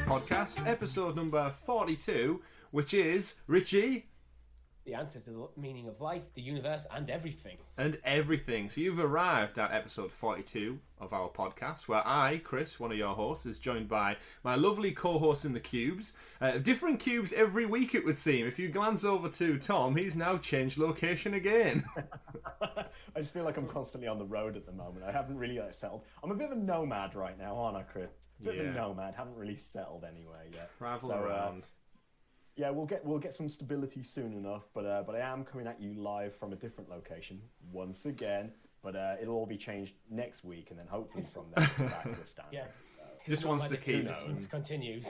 podcast, episode number 42, which is, Richie... The answer to the meaning of life, the universe, and everything. And everything. So you've arrived at episode 42 of our podcast, where I, Chris, one of your hosts, is joined by my lovely co-hosts in the cubes. Different cubes every week, it would seem. If you glance over to Tom, he's now changed location again. I just feel like I'm constantly on the road at the moment. I haven't really settled. I'm a bit of a nomad right now, aren't I, Chris? A bit of a nomad. Haven't really settled anywhere yet. Travel around. Yeah, we'll get some stability soon enough, but I am coming at you live from a different location once again. But it'll all be changed next week, and then hopefully from there back to a standard. Yeah, just wants to keep continues.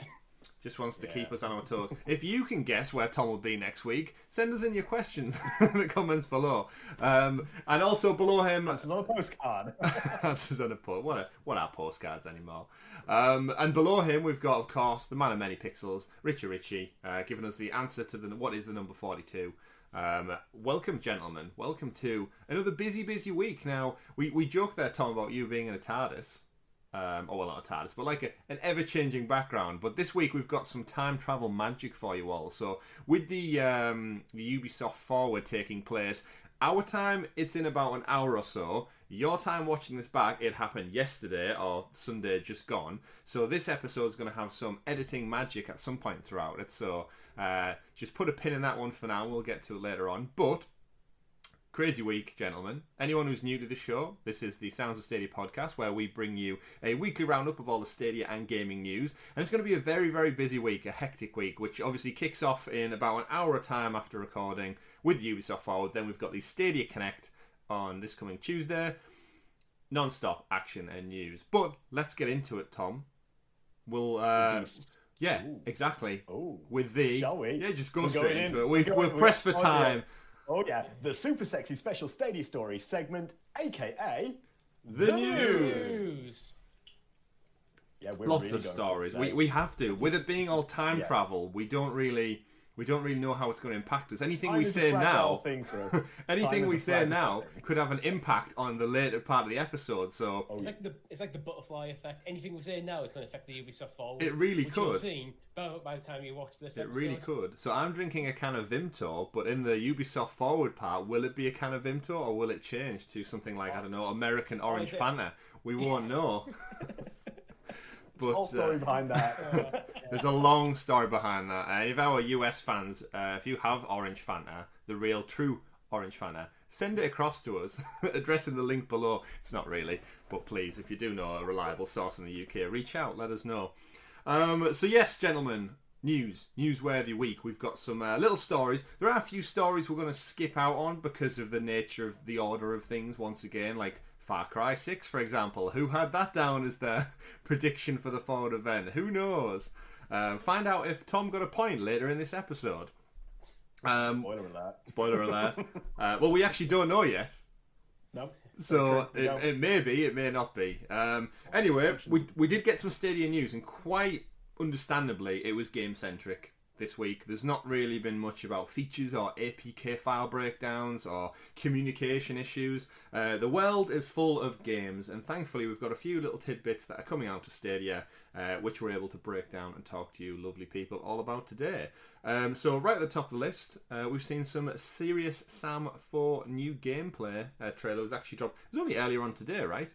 Just wants to keep us on our toes. If you can guess where Tom will be next week, send us in your questions in the comments below. And also below him... That's not a postcard. That's not a postcard. What are postcards anymore? And below him, we've got, of course, the man of many pixels, Richie, giving us the answer to what is the number 42. Welcome, gentlemen. Welcome to another busy week. Now, we joked there, Tom, about you being in a TARDIS. Well, not a TARDIS, but like an ever-changing background. But this week we've got some time travel magic for you all. So with the Ubisoft Forward taking place, our time, it's in about an hour or so. Your time watching this back, it happened yesterday or Sunday just gone. So this episode's going to have some editing magic at some point throughout it. So just put a pin in that one for now. We'll get to it later on. But... crazy week, gentlemen. Anyone who's new to the show, this is the Sounds of Stadia podcast, where we bring you a weekly roundup of all the Stadia and gaming news. And it's going to be a very, very busy week, a hectic week, which obviously kicks off in about an hour of time after recording with Ubisoft Forward. Then we've got the Stadia Connect on this coming Tuesday. Non-stop action and news. But let's get into it, Tom. We'll... yeah, Ooh. Exactly. Ooh. With the... Shall we? Yeah, just go straight into it. We're pressed for time. Oh yeah, the super sexy special Stadia Story segment, aka the news. Yeah, we're lots really of stories. We have to. With it being all time travel, we don't really know how it's going to impact us. Anything we say now, could have an impact on the later part of the episode. So it's like the butterfly effect. Anything we say now is going to affect the Ubisoft Forward. It really could. By the time you watch this episode. It really could. So I'm drinking a can of Vimto, but in the Ubisoft Forward part, will it be a can of Vimto or will it change to something like, I don't know, American Orange Fanta? We won't know. But, whole story behind that. There's a long story behind that. If our US fans, if you have Orange Fanta, the real, true Orange Fanta, send it across to us, addressing the link below. It's not really, but please, if you do know a reliable source in the UK, reach out, let us know. So yes, gentlemen, newsworthy week. We've got some little stories. There are a few stories we're going to skip out on because of the nature of the order of things once again, like Far Cry 6, for example. Who had that down as their prediction for the forward event? Who knows? Find out if Tom got a point later in this episode. Spoiler alert. Well, we actually don't know yet. No. So it may be, it may not be. Anyway, we did get some Stadia news, and quite understandably, it was game-centric this week. There's not really been much about features or APK file breakdowns or communication issues. The world is full of games, and thankfully we've got a few little tidbits that are coming out of Stadia, which we're able to break down and talk to you lovely people all about today. So right at the top of the list, we've seen some Serious Sam 4 new gameplay trailer was actually dropped. It was only earlier on today, right?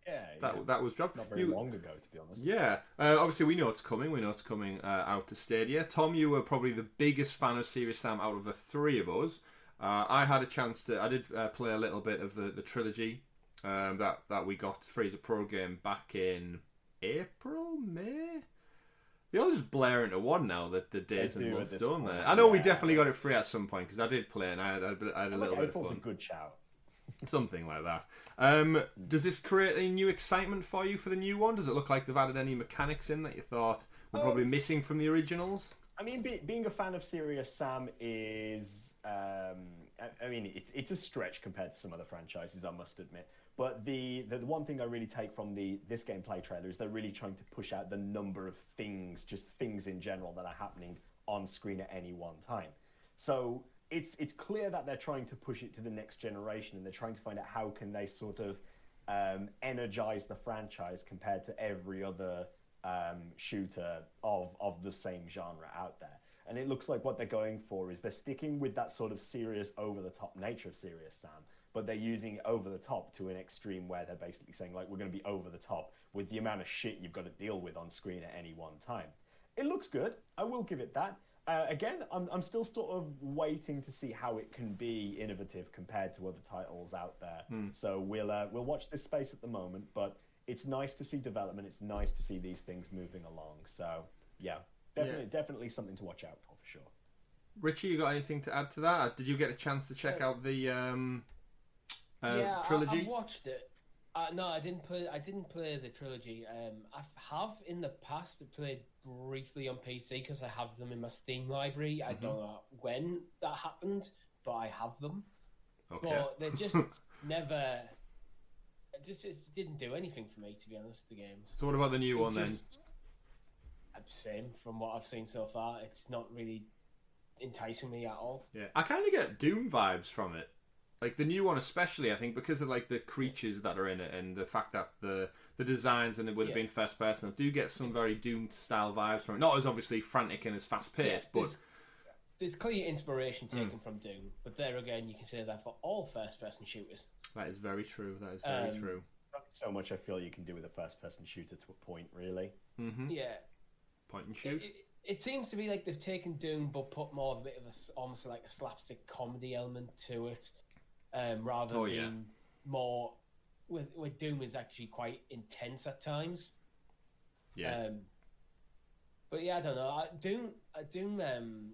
Yeah, that was dropped not very long ago, to be honest. Yeah, obviously we know it's coming. We know it's coming out to Stadia. Tom, you were probably the biggest fan of Serious Sam out of the three of us. I had a chance to. I did play a little bit of the trilogy that we got free as a pro game back in April, May. They all just blare into one now. That the days and months, don't they? I know we definitely got it free at some point because I did play and I had a little bit of fun. A good shout. Something like that. Does this create any new excitement for you for the new one? Does it look like they've added any mechanics in that you thought were probably missing from the originals? I mean, being a fan of Serious Sam is... I mean, it's a stretch compared to some other franchises, I must admit. But the one thing I really take from this gameplay trailer is they're really trying to push out the number of things, just things in general, that are happening on screen at any one time. So it's clear that they're trying to push it to the next generation, and they're trying to find out how can they sort of energize the franchise compared to every other shooter of the same genre out there. And it looks like what they're going for is they're sticking with that sort of serious, over-the-top nature of Serious Sam, but they're using it over the top to an extreme where they're basically saying, like, we're going to be over the top with the amount of shit you've got to deal with on screen at any one time. It looks good. I will give it that. Again, I'm still sort of waiting to see how it can be innovative compared to other titles out there. So we'll watch this space at the moment, but it's nice to see development. It's nice to see these things moving along. So yeah, definitely something to watch out for sure. Richie, you got anything to add to that? Did you get a chance to check out the trilogy? I watched it. No, I didn't play the trilogy. I have in the past played briefly on PC because I have them in my Steam library. I don't know when that happened, but I have them. Okay. But they just never. It just didn't do anything for me, to be honest. The games. So what about the new one then? Same from what I've seen so far. It's not really enticing me at all. Yeah, I kind of get Doom vibes from it. Like the new one especially, I think, because of like the creatures that are in it and the fact that the designs and it would have been first person, I do get some very Doom style vibes from it. Not as obviously frantic and as fast paced, but there's clear inspiration taken from Doom. But there again, you can say that for all first person shooters. That is very true. That is very true. So much I feel you can do with a first person shooter to a point, really. Yeah. Point and shoot. It seems to be like they've taken Doom but put more of a bit of almost like a slapstick comedy element to it. Rather than being more with Doom is actually quite intense at times. Yeah. But yeah, I don't know. Doom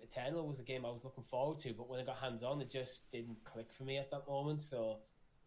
Eternal was a game I was looking forward to, but when I got hands on, it just didn't click for me at that moment. So,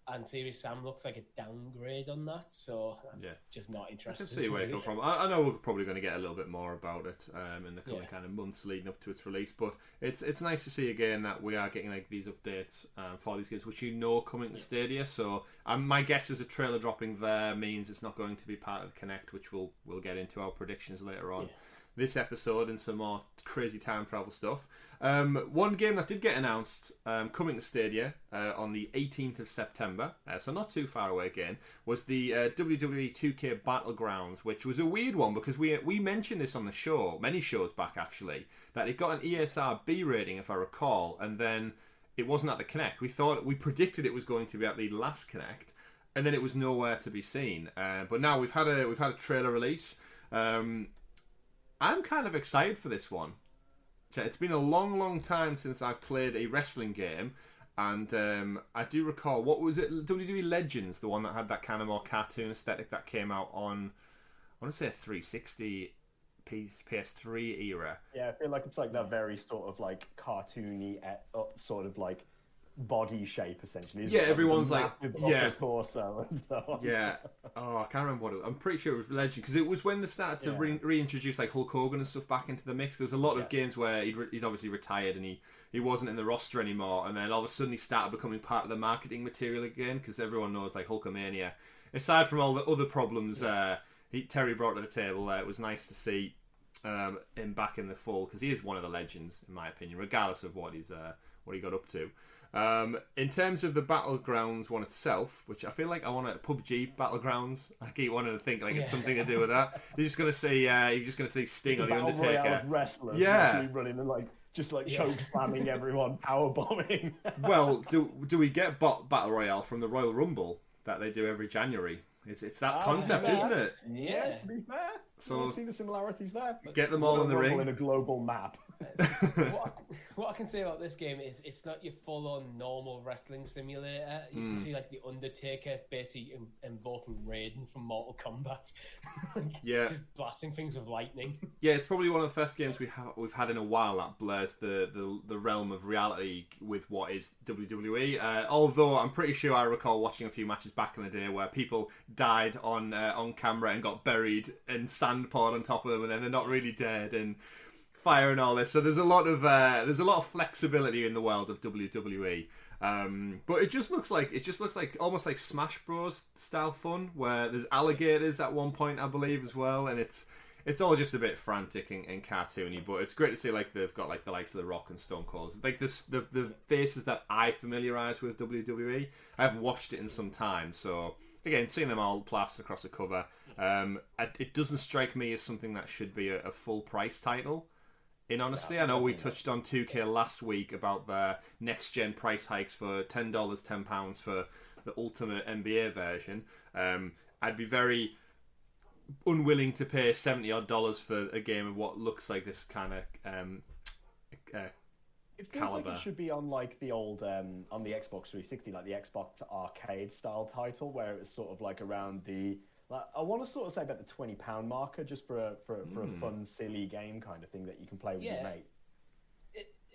and Serious Sam looks like a downgrade on that. So I'm just not interested. I can see where you come from. I know we're probably going to get a little bit more about it in the coming kind of months leading up to its release, but it's nice to see again that we are getting like these updates for these games, which are coming to Stadia. So my guess is a trailer dropping there means it's not going to be part of the Connect, which we'll get into our predictions later on. This episode and some more crazy time travel stuff. One game that did get announced coming to Stadia on the 18th of September, so not too far away again, was the WWE 2K Battlegrounds, which was a weird one because we mentioned this on the show, many shows back actually, that it got an ESRB rating if I recall, and then it wasn't at the Connect. We predicted it was going to be at the last Connect, and then it was nowhere to be seen. But now we've had a trailer release. I'm kind of excited for this one. It's been a long time since I've played a wrestling game, and I do recall, what was it, WWE Legends, the one that had that kind of more cartoon aesthetic that came out on, I want to say a 360 PS3 era. Yeah, I feel like it's like that very sort of like cartoony sort of like body shape essentially. Yeah, everyone's like torso and stuff. Yeah. Oh, I can't remember what it was. I'm pretty sure it was Legend because it was when they started to reintroduce like Hulk Hogan and stuff back into the mix. There was a lot of games where he's obviously retired and he wasn't in the roster anymore, and then all of a sudden he started becoming part of the marketing material again because everyone knows like Hulkamania. Aside from all the other problems Terry brought to the table, it was nice to see him back in the fold because he is one of the legends in my opinion, regardless of what he got up to. In terms of the Battlegrounds one itself, which I feel like I want a PUBG Battlegrounds. I keep wanting to think like it's something to do with that. You're just gonna see Sting or the Undertaker. Wrestlers running and choke slamming everyone, power bombing. Well, do we get Battle Royale from the Royal Rumble that they do every January? It's that concept, isn't it? Yes, to be fair. So see the similarities there. Get them all in the ring in a global map. What I can say about this game is it's not your full-on normal wrestling simulator. You can see like the Undertaker basically invoking Raiden from Mortal Kombat. Just blasting things with lightning. Yeah, it's probably one of the first games we've had in a while that blurs the realm of reality with what is WWE. Although I'm pretty sure I recall watching a few matches back in the day where people died on camera and got buried and sand poured on top of them, and then they're not really dead and fire and all this. So there's a lot of flexibility in the world of WWE. But it just looks like almost like Smash Bros style fun, where there's alligators at one point, I believe, as well, and it's all just a bit frantic and cartoony. But it's great to see like they've got like the likes of The Rock and Stone Cold, like the faces that I familiarise with WWE. I haven't watched it in some time, so again, seeing them all plastered across the cover, it doesn't strike me as something that should be a full price title. In honesty, I know we touched on 2K last week about their next gen price hikes for $10, £10 for the Ultimate NBA version. I'd be very unwilling to pay $70 for a game of what looks like this kind of it feels caliber. like it should be on like the old on the Xbox 360, like the Xbox arcade style title, where it was sort of like around the. Like, I want to sort of say about the £20 marker, just for a fun, silly game kind of thing that you can play with your mates.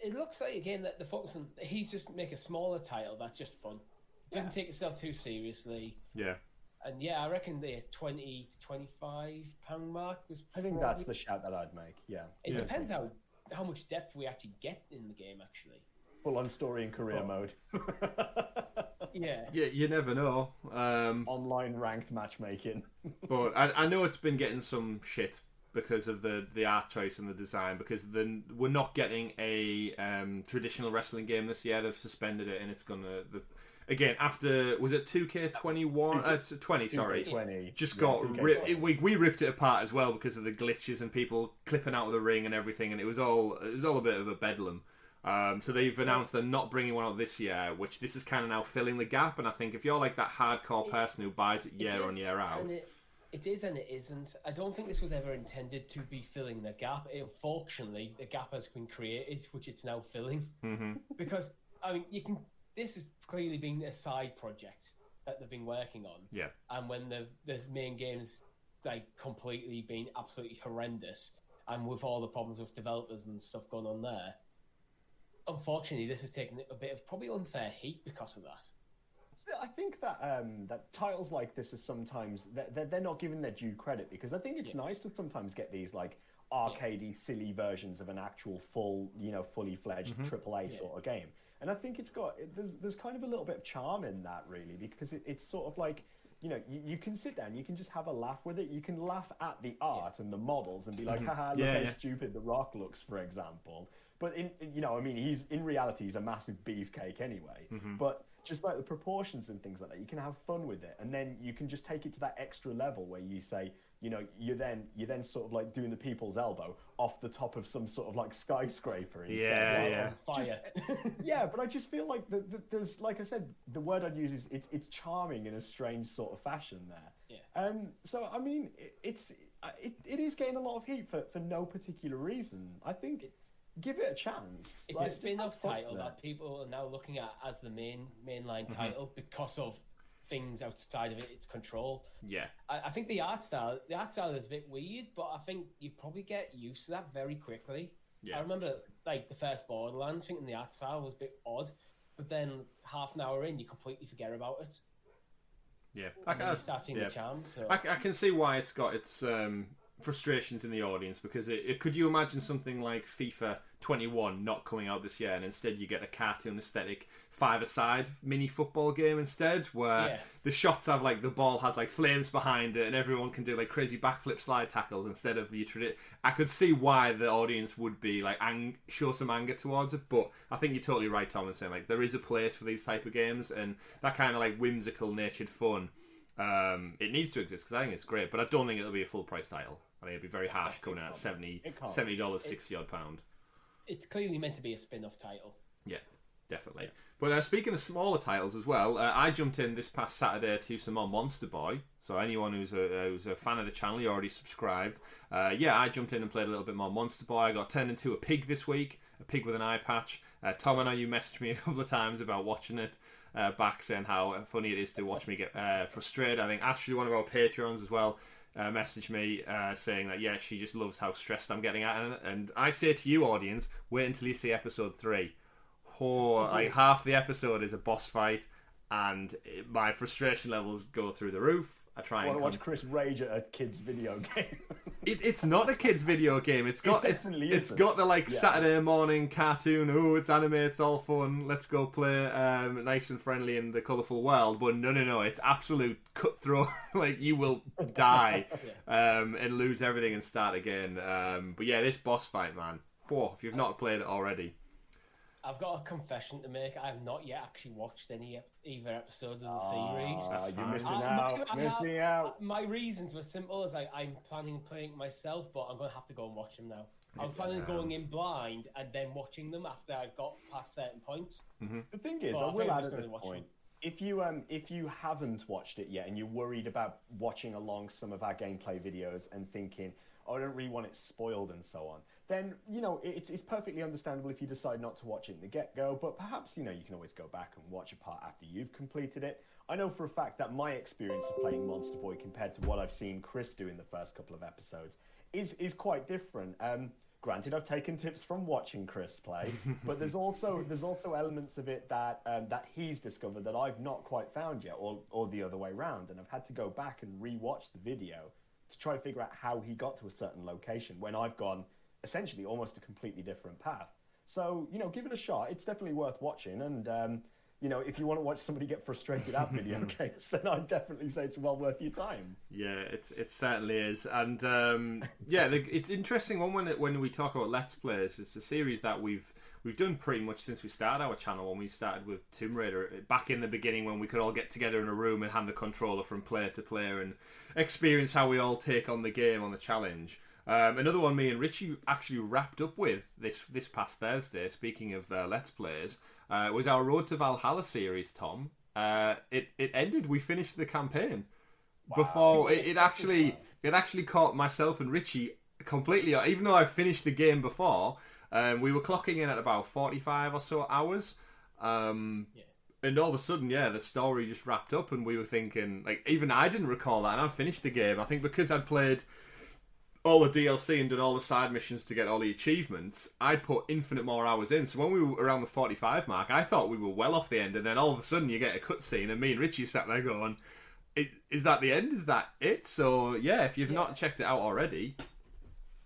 It looks like a game that the focus on. He's just make a smaller title that's just fun. Doesn't take itself too seriously. Yeah. And I reckon the £20 to £25 mark was. I think that's the shout that I'd make. Yeah. It depends how much depth we actually get in the game. Actually. Full on story and career mode. Yeah, you never know. Online ranked matchmaking. But I know it's been getting some shit because of the art choice and the design, because we're not getting a traditional wrestling game this year. They've suspended it, and it's gonna again after, was it 2K21 20? Sorry, 20. Just got ripped. We ripped it apart as well because of the glitches and people clipping out of the ring and everything, and it was all a bit of a bedlam. So they've announced they're not bringing one out this year, which this is kind of now filling the gap. And I think if you're like that hardcore person who buys it year on year out, it is and it isn't. I don't think this was ever intended to be filling the gap. Unfortunately, the gap has been created, which it's now filling. Mm-hmm. Because I mean, this has clearly been a side project that they've been working on. Yeah. And when the main game's like completely been absolutely horrendous, and with all the problems with developers and stuff going on there. Unfortunately, this has taken a bit of probably unfair heat because of that. So I think that that titles like this are sometimes they're not given their due credit, because I think it's nice to sometimes get these like arcadey, silly versions of an actual fully fledged AAA sort of game. And I think there's kind of a little bit of charm in that, really, because it's sort of like, you can sit down, you can just have a laugh with it. You can laugh at the art and the models and be like, haha, look how stupid The Rock looks, for example. But in reality, he's a massive beefcake anyway. Mm-hmm. But just like the proportions and things like that, you can have fun with it, and then you can just take it to that extra level where you say, you're then sort of like doing the people's elbow off the top of some sort of like skyscraper instead. Fire. But I just feel like there's, like I said, the word I'd use is it's charming in a strange sort of fashion there. Yeah. So I mean, it is getting a lot of heat for no particular reason. I think give it a chance. It's a spin-off title that people are now looking at as the mainline title because of things outside of its control. Yeah. I think the art style is a bit weird, but I think you probably get used to that very quickly. Yeah. I remember like the first Borderlands, thinking the art style was a bit odd, but then half an hour in, you completely forget about it. Yeah. You start seeing the charm. So. I can see why it's got its frustrations in the audience, because could you imagine something like FIFA 21 not coming out this year, and instead you get a cartoon aesthetic five-a-side mini football game instead, where the shots have like the ball has like flames behind it and everyone can do like crazy backflip slide tackles instead of I could see why the audience would be like show some anger towards it. But I think you're totally right, Tom, in saying like there is a place for these type of games, and that kind of like whimsical natured fun, it needs to exist, because I think it's great, but I don't think it'll be a full price title. I think it'd be very harsh coming in at $70, £60 pound. It's clearly meant to be a spin-off title. Yeah, definitely. But speaking of smaller titles as well, I jumped in this past Saturday to some more Monster Boy. So anyone who's a fan of the channel, you're already subscribed. I jumped in and played a little bit more Monster Boy. I got turned into a pig this week, a pig with an eye patch. Tom, I know you messaged me a couple of times about watching it back, saying how funny it is to watch me get frustrated. I think Ashley, one of our patrons as well, messaged me saying that she just loves how stressed I'm getting at it. And I say to you, audience, wait until you see episode 3. Like half the episode is a boss fight, and my frustration levels go through the roof. I try and watch Chris rage at a kid's video game. It's not a kid's video game. It's got the like Saturday morning cartoon. Oh, it's anime. It's all fun. Let's go play nice and friendly in the colourful world. But no. It's absolute cutthroat. Like you will die and lose everything and start again. But this boss fight, man. Whoa, if you've not played it already. I've got a confession to make. I have not yet actually watched either episodes of the series. You're missing out. My reasons were simple. As I'm planning on playing it myself, but I'm going to have to go and watch them now. I was planning on going in blind and then watching them after I got past certain points. The thing is, I will add at this point, if you haven't watched it yet and you're worried about watching along some of our gameplay videos and thinking, oh, I don't really want it spoiled and so on, then, it's perfectly understandable if you decide not to watch it in the get-go, but perhaps, you can always go back and watch a part after you've completed it. I know for a fact that my experience of playing Monster Boy compared to what I've seen Chris do in the first couple of episodes is quite different. Granted, I've taken tips from watching Chris play, but there's also elements of it that he's discovered that I've not quite found yet, or the other way around, and I've had to go back and re-watch the video to try to figure out how he got to a certain location when I've gone essentially almost a completely different path. So, give it a shot. It's definitely worth watching, and if you want to watch somebody get frustrated at video games, then I'd definitely say it's well worth your time. Yeah, it certainly is, and it's interesting when we talk about Let's Plays. It's a series that we've done pretty much since we started our channel. When we started with Tomb Raider back in the beginning, when we could all get together in a room and hand the controller from player to player and experience how we all take on the game, on the challenge. Another one me and Richie actually wrapped up with this past Thursday, speaking of Let's Plays, was our Road to Valhalla series, Tom. It ended, we finished the campaign. Wow. Before it actually caught myself and Richie completely, even though I finished the game before, we were clocking in at about 45 or so hours. And all of a sudden, the story just wrapped up and we were thinking, even I didn't recall that, and I finished the game. I think because I'd played all the DLC and done all the side missions to get all the achievements, I'd put infinite more hours in. So when we were around the 45 mark, I thought we were well off the end, and then all of a sudden you get a cutscene, and me and Richie sat there going, is that the end? Is that it? So if you've not checked it out already...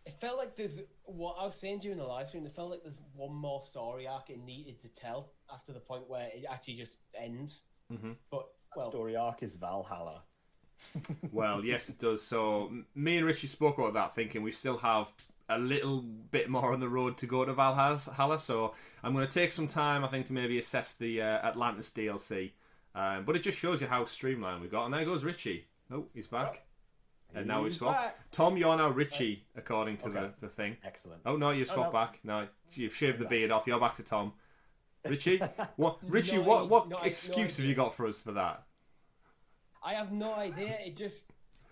It felt like there's, what I was saying during the live stream, it felt like there's one more story arc it needed to tell after the point where it actually just ends. Mm-hmm. But that story arc is Valhalla. Well, yes, it does. So me and Richie spoke about that, thinking we still have a little bit more on the road to go to Valhalla. So I'm going to take some time, I think, to maybe assess the Atlantis DLC. But it just shows you how streamlined we've got. And there goes Richie. Oh, he's back. And now we swap. Tom, you're now Richie, according to the thing. Excellent. Oh, no, you swap back. No, you've shaved the beard off. You're back to Tom. Richie? What? Richie, what excuse have you got for us for that? I have no idea.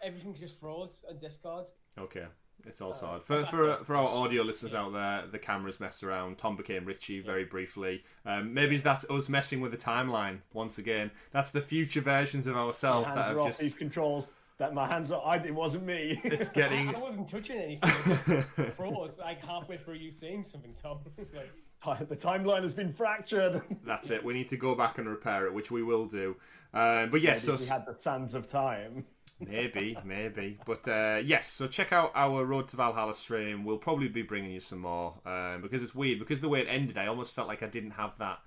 Everything just froze on Discord. Okay, it's all sorted. For our audio listeners out there, the cameras messed around. Tom became Richie very briefly. Maybe that's us messing with the timeline once again. That's the future versions of ourselves that have just these controls. That my hands are. It wasn't me. It's getting. I wasn't touching anything. It froze halfway through you saying something, Tom. The timeline has been fractured. That's it. We need to go back and repair it, which we will do. But yes, we had the sands of time. Maybe. But yes, so check out our Road to Valhalla stream. We'll probably be bringing you some more because it's weird. Because the way it ended, I almost felt like I didn't have that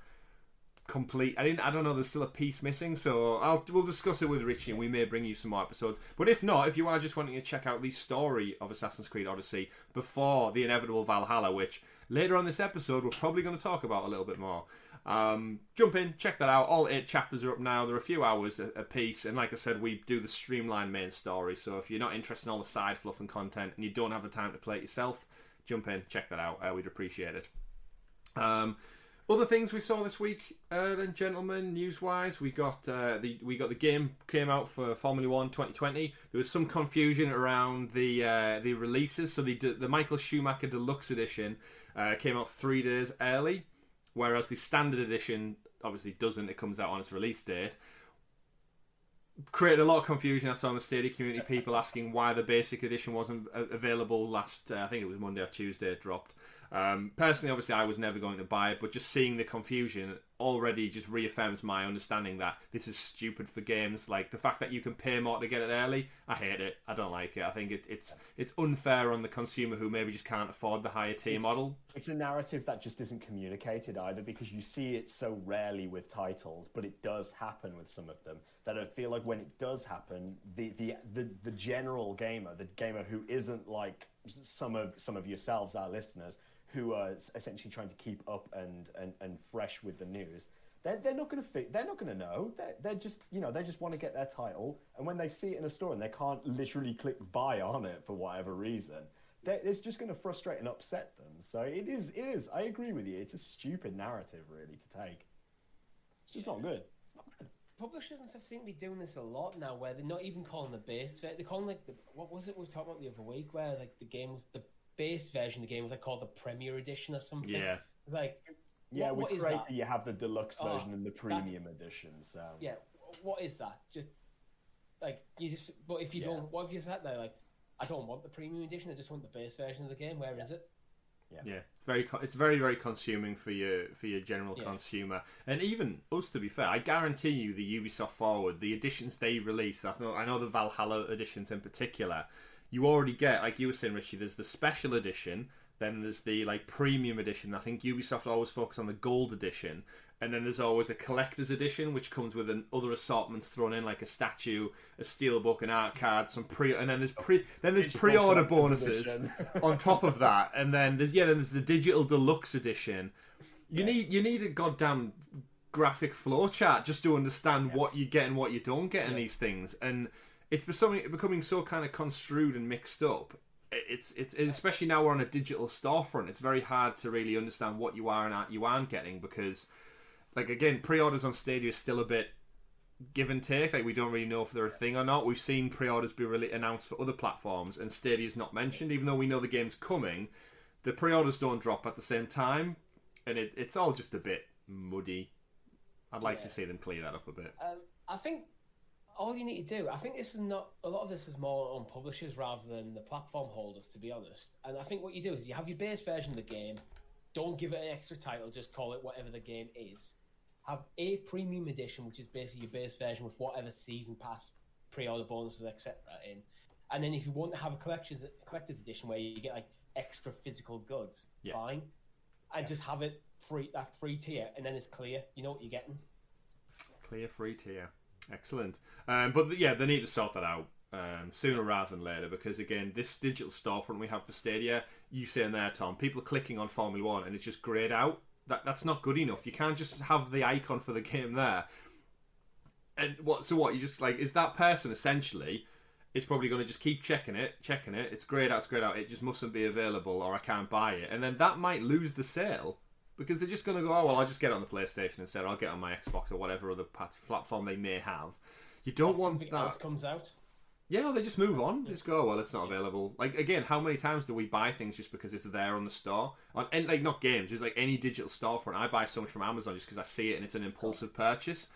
complete. I don't know. There's still a piece missing, so we'll discuss it with Richie, and we may bring you some more episodes. But if not, if you are just wanting to check out the story of Assassin's Creed Odyssey before the inevitable Valhalla, which later on this episode we're probably going to talk about a little bit more, jump in, check that out. All 8 chapters are up now. They're a few hours a piece, and like I said, we do the streamlined main story. So if you're not interested in all the side fluff and content, and you don't have the time to play it yourself, jump in, check that out. We'd appreciate it. Other things we saw this week, then, gentlemen, news-wise, we got the game came out for Formula 1 2020. There was some confusion around the releases. So the Michael Schumacher Deluxe Edition came out 3 days early, whereas the Standard Edition obviously doesn't. It comes out on its release date. Created a lot of confusion. I saw in the Stadia community people asking why the Basic Edition wasn't available last. I think it was Monday or Tuesday it dropped. Personally, obviously, I was never going to buy it, but just seeing the confusion already just reaffirms my understanding that this is stupid for games. Like the fact that you can pay more to get it early, I hate it. I don't like it. I think it's unfair on the consumer who maybe just can't afford the higher tier model. It's a narrative that just isn't communicated either, because you see it so rarely with titles, but it does happen with some of them. That I feel like when it does happen, the general gamer, the gamer who isn't like some of yourselves, our listeners, who are essentially trying to keep up and fresh with the news, they're not going to they're not going to know. They're just they just want to get their title, and when they see it in a store and they can't literally click buy on it for whatever reason, it's just going to frustrate and upset them. So it is. I agree with you. It's a stupid narrative, really, to take. It's just not good. It's not good. Publishers and stuff seem to be doing this a lot now, where they're not even calling the base. They're calling like what was it we were talking about the other week, where like the base version of the game was like called the Premier Edition or something. Yeah. It's like with is Creator that? you have the deluxe version and the premium edition. So yeah, what is that? Just like you just. But if you don't, what if you sat there like, I don't want the premium edition. I just want the base version of the game. Where is it? Yeah, it's very very consuming for your general consumer, and even us. To be fair, I guarantee you, the Ubisoft Forward, the editions they release, I know the Valhalla editions in particular, you already get, like you were saying, Richie. There's the special edition, then there's the like premium edition. I think Ubisoft always focus on the gold edition, and then there's always a collector's edition, which comes with other assortments thrown in, like a statue, a steelbook, an art card, and then there's pre-order bonuses on top of that, and then there's the digital deluxe edition. You need a goddamn graphic flow chart just to understand what you get and what you don't get in these things, and it's becoming so kind of construed and mixed up. It's especially now we're on a digital storefront. It's very hard to really understand what you are and you aren't getting, because, like, again, pre-orders on Stadia is still a bit give and take. Like, we don't really know if they're a thing or not. We've seen pre-orders be really announced for other platforms, and Stadia's not mentioned, even though we know the game's coming. The pre-orders don't drop at the same time, and it's all just a bit muddy. I'd like to see them clear that up a bit. I think all you need to do, I think this is not, a lot of this is more on publishers rather than the platform holders, to be honest. And I think what you do is you have your base version of the game, don't give it an extra title, just call it whatever the game is. Have a premium edition, which is basically your base version with whatever season pass, pre-order bonuses, etc. in. And then if you want to have a collector's edition where you get like extra physical goods, fine. And just have it free, that free tier, and then it's clear. You know what you're getting. Clear free tier. Excellent. But they need to sort that out sooner rather than later, because again, this digital storefront we have for Stadia, you saying there, Tom, people are clicking on Formula 1 and it's just grayed out. That's not good enough. You can't just have the icon for the game there. And you just like, is that person essentially is probably going to just keep checking it, it's grayed out, it just mustn't be available, or I can't buy it. And then that might lose the sale, because they're just going to go, oh, well, I'll just get it on the PlayStation instead, or I'll get it on my Xbox or whatever other platform they may have. You don't want that. Else comes out. Yeah, they just move on. Just go, well, it's not available. Like, again, how many times do we buy things just because it's there on the store? And like, not games, just like any digital storefront. I buy so much from Amazon just because I see it and it's an impulsive purchase.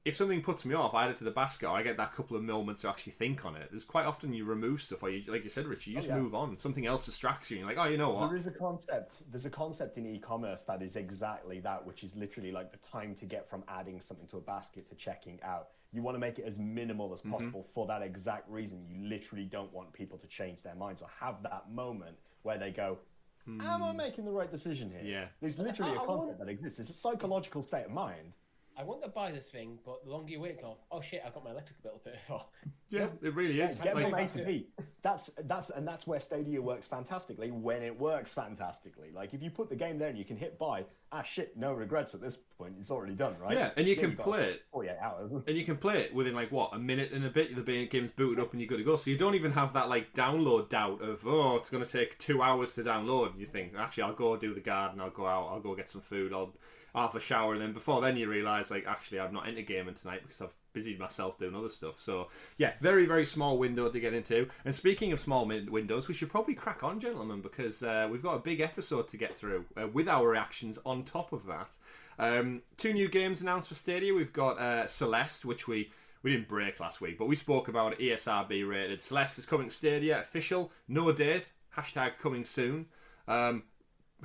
If something puts me off, I add it to the basket, or I get that couple of moments to actually think on it. There's quite often you remove stuff, or you, like you said, Richie, you just move on. Something else distracts you, and you're like, oh, you know what? There's a concept in e-commerce that is exactly that, which is literally like the time to get from adding something to a basket to checking out. You want to make it as minimal as possible for that exact reason. You literally don't want people to change their minds or have that moment where they go, am I making the right decision here? Yeah. There's literally a concept that exists. It's a psychological state of mind. I want to buy this thing, but the longer you wait, go, oh shit, I got my electric bill to pay for. Yeah, it really is. Get from A to B. That's where Stadia works fantastically when it works fantastically. Like, if you put the game there and you can hit buy, shit, no regrets at this point. It's already done, right? Yeah, and you can play it 48 hours. And you can play it within like what, a minute and a bit. The game's booted up and you're good to go. So you don't even have that like download doubt of, oh, it's going to take 2 hours to download. You think, actually, I'll go do the garden. I'll go out. I'll go get some food. I'll have a shower, and then before then you realise, like, actually I'm not into gaming tonight because I've busied myself doing other stuff. So yeah, very very small window to get into. And speaking of small windows, we should probably crack on, gentlemen, because we've got a big episode to get through with our reactions on top of that. 2 new games announced for Stadia. We've got Celeste, which we didn't break last week, but we spoke about it, ESRB rated. Celeste is coming to Stadia, official, no date, # coming soon.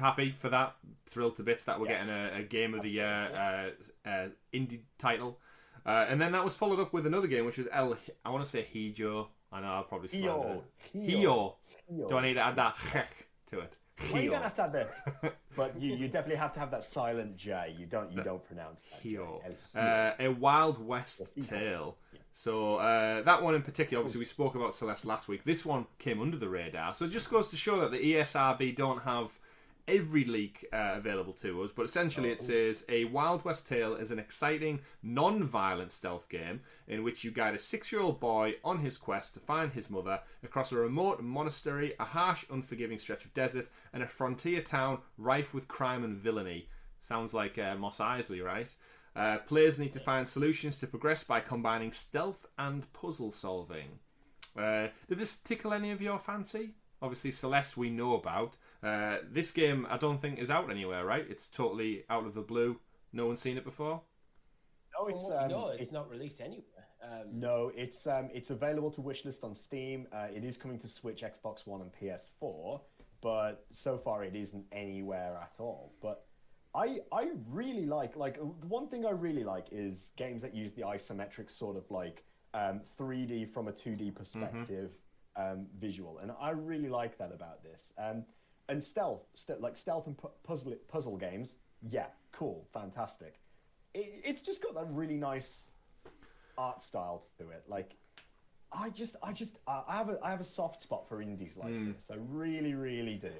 Happy for that, thrilled to bits that we're getting a Game of the Year indie title. And then that was followed up with another game, which was I want to say Hijo. I know I'll probably slander it. Hijo. Do I need to add that to it? Well, you don't have to add that, but you definitely have to have that silent J. You don't pronounce that. Hijo. A Wild West tale. So that one in particular, obviously we spoke about Celeste last week. This one came under the radar, so it just goes to show that the ESRB don't have every leak available to us, but essentially it says a Wild West Tale is an exciting, non-violent stealth game in which you guide a 6-year-old boy on his quest to find his mother across a remote monastery, a harsh, unforgiving stretch of desert, and a frontier town rife with crime and villainy. Sounds like Mos Eisley, right? Players need to find solutions to progress by combining stealth and puzzle solving. Did this tickle any of your fancy? Obviously, Celeste we know about. This game I don't think is out anywhere, right? It's totally out of the blue. No one's seen it before? No, it's not released anywhere. No, it's available to wishlist on Steam. It is coming to Switch, Xbox One, and PS4, but so far it isn't anywhere at all. But I really like the one thing I really like is games that use the isometric sort of like 3D from a 2D perspective visual, and I really like that about this. And stealth and puzzle games, yeah, cool, fantastic. It's just got that really nice art style to it. Like, I have a soft spot for indies like this. I really, really do.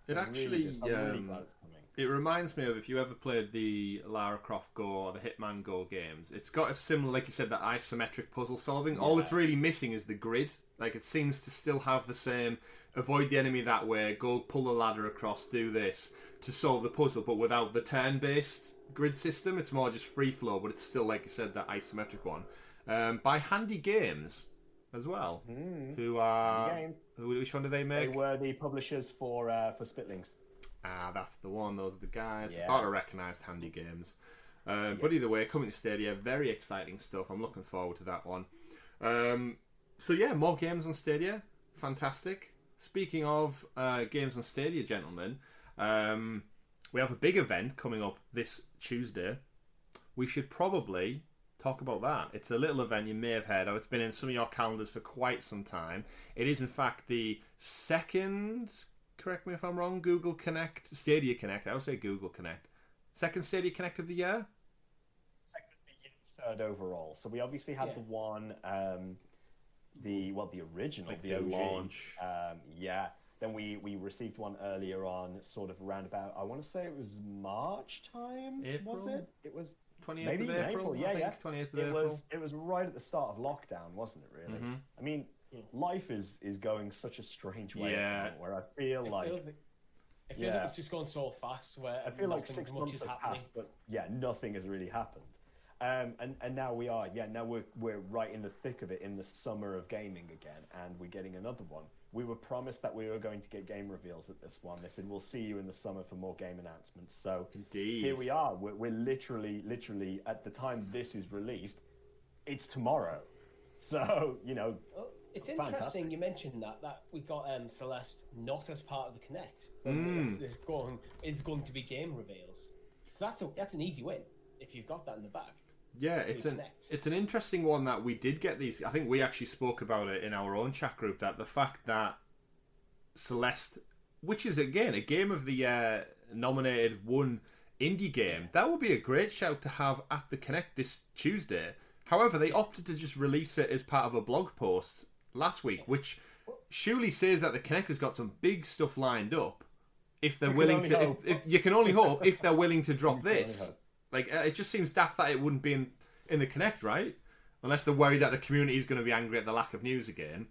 It actually, I'm really glad it's coming. It reminds me of if you ever played the Lara Croft Go or the Hitman Go games. It's got a similar, like you said, that isometric puzzle solving. Yeah. All it's really missing is the grid. Like, it seems to still have the same avoid the enemy that way, go pull the ladder across, do this to solve the puzzle, but without the turn-based grid system. It's more just free flow, but it's still, like you said, that isometric one. By Handy Games as well, who are... Which one do they make? They were the publishers for Spitlings. Ah, that's the one. Those are the guys. Yeah. I thought I recognised Handy Games. But either way, coming to Stadia, very exciting stuff. I'm looking forward to that one. So yeah, more games on Stadia. Fantastic. Speaking of games on Stadia, gentlemen, we have a big event coming up this Tuesday. We should probably talk about that. It's a little event you may have heard of. It's been in some of your calendars for quite some time. It is in fact the second, correct me if I'm wrong, Stadia Connect. I would say Google Connect. Second Stadia Connect of the year? Second of the year, third overall. So we obviously had the one, the original, like the OG. launch. Then we received one earlier on, sort of around about, I want to say it was March time, April? was it? It was 28th of April, yeah, I think. yeah. 28th of April. It was right at the start of lockdown, wasn't it, really? Mm-hmm. I mean, life is going such a strange way at the moment, where I feel like it's just gone so fast. Where I feel like 6 months have passed, but nothing has really happened. And now we're right in the thick of it, in the summer of gaming again, and we're getting another one. We were promised that we were going to get game reveals at this one. They said we'll see you in the summer for more game announcements. So indeed, here we are. We're literally at the time this is released, it's tomorrow. So it's interesting you mentioned that we got Celeste not as part of the Connect. It's going to be game reveals. That's an easy win if you've got that in the bag. Yeah, it's an interesting one that we did get these. I think we actually spoke about it in our own chat group, that the fact that Celeste, which is again a game of the year nominated one indie game, that would be a great shout to have at the Connect this Tuesday. However, they opted to just release it as part of a blog post last week, which surely says that the Connect has got some big stuff lined up. If they're willing to, if you can only hope, if they're willing to drop this. Like, it just seems daft that it wouldn't be in the Connect, right? Unless they're worried that the community is going to be angry at the lack of news again.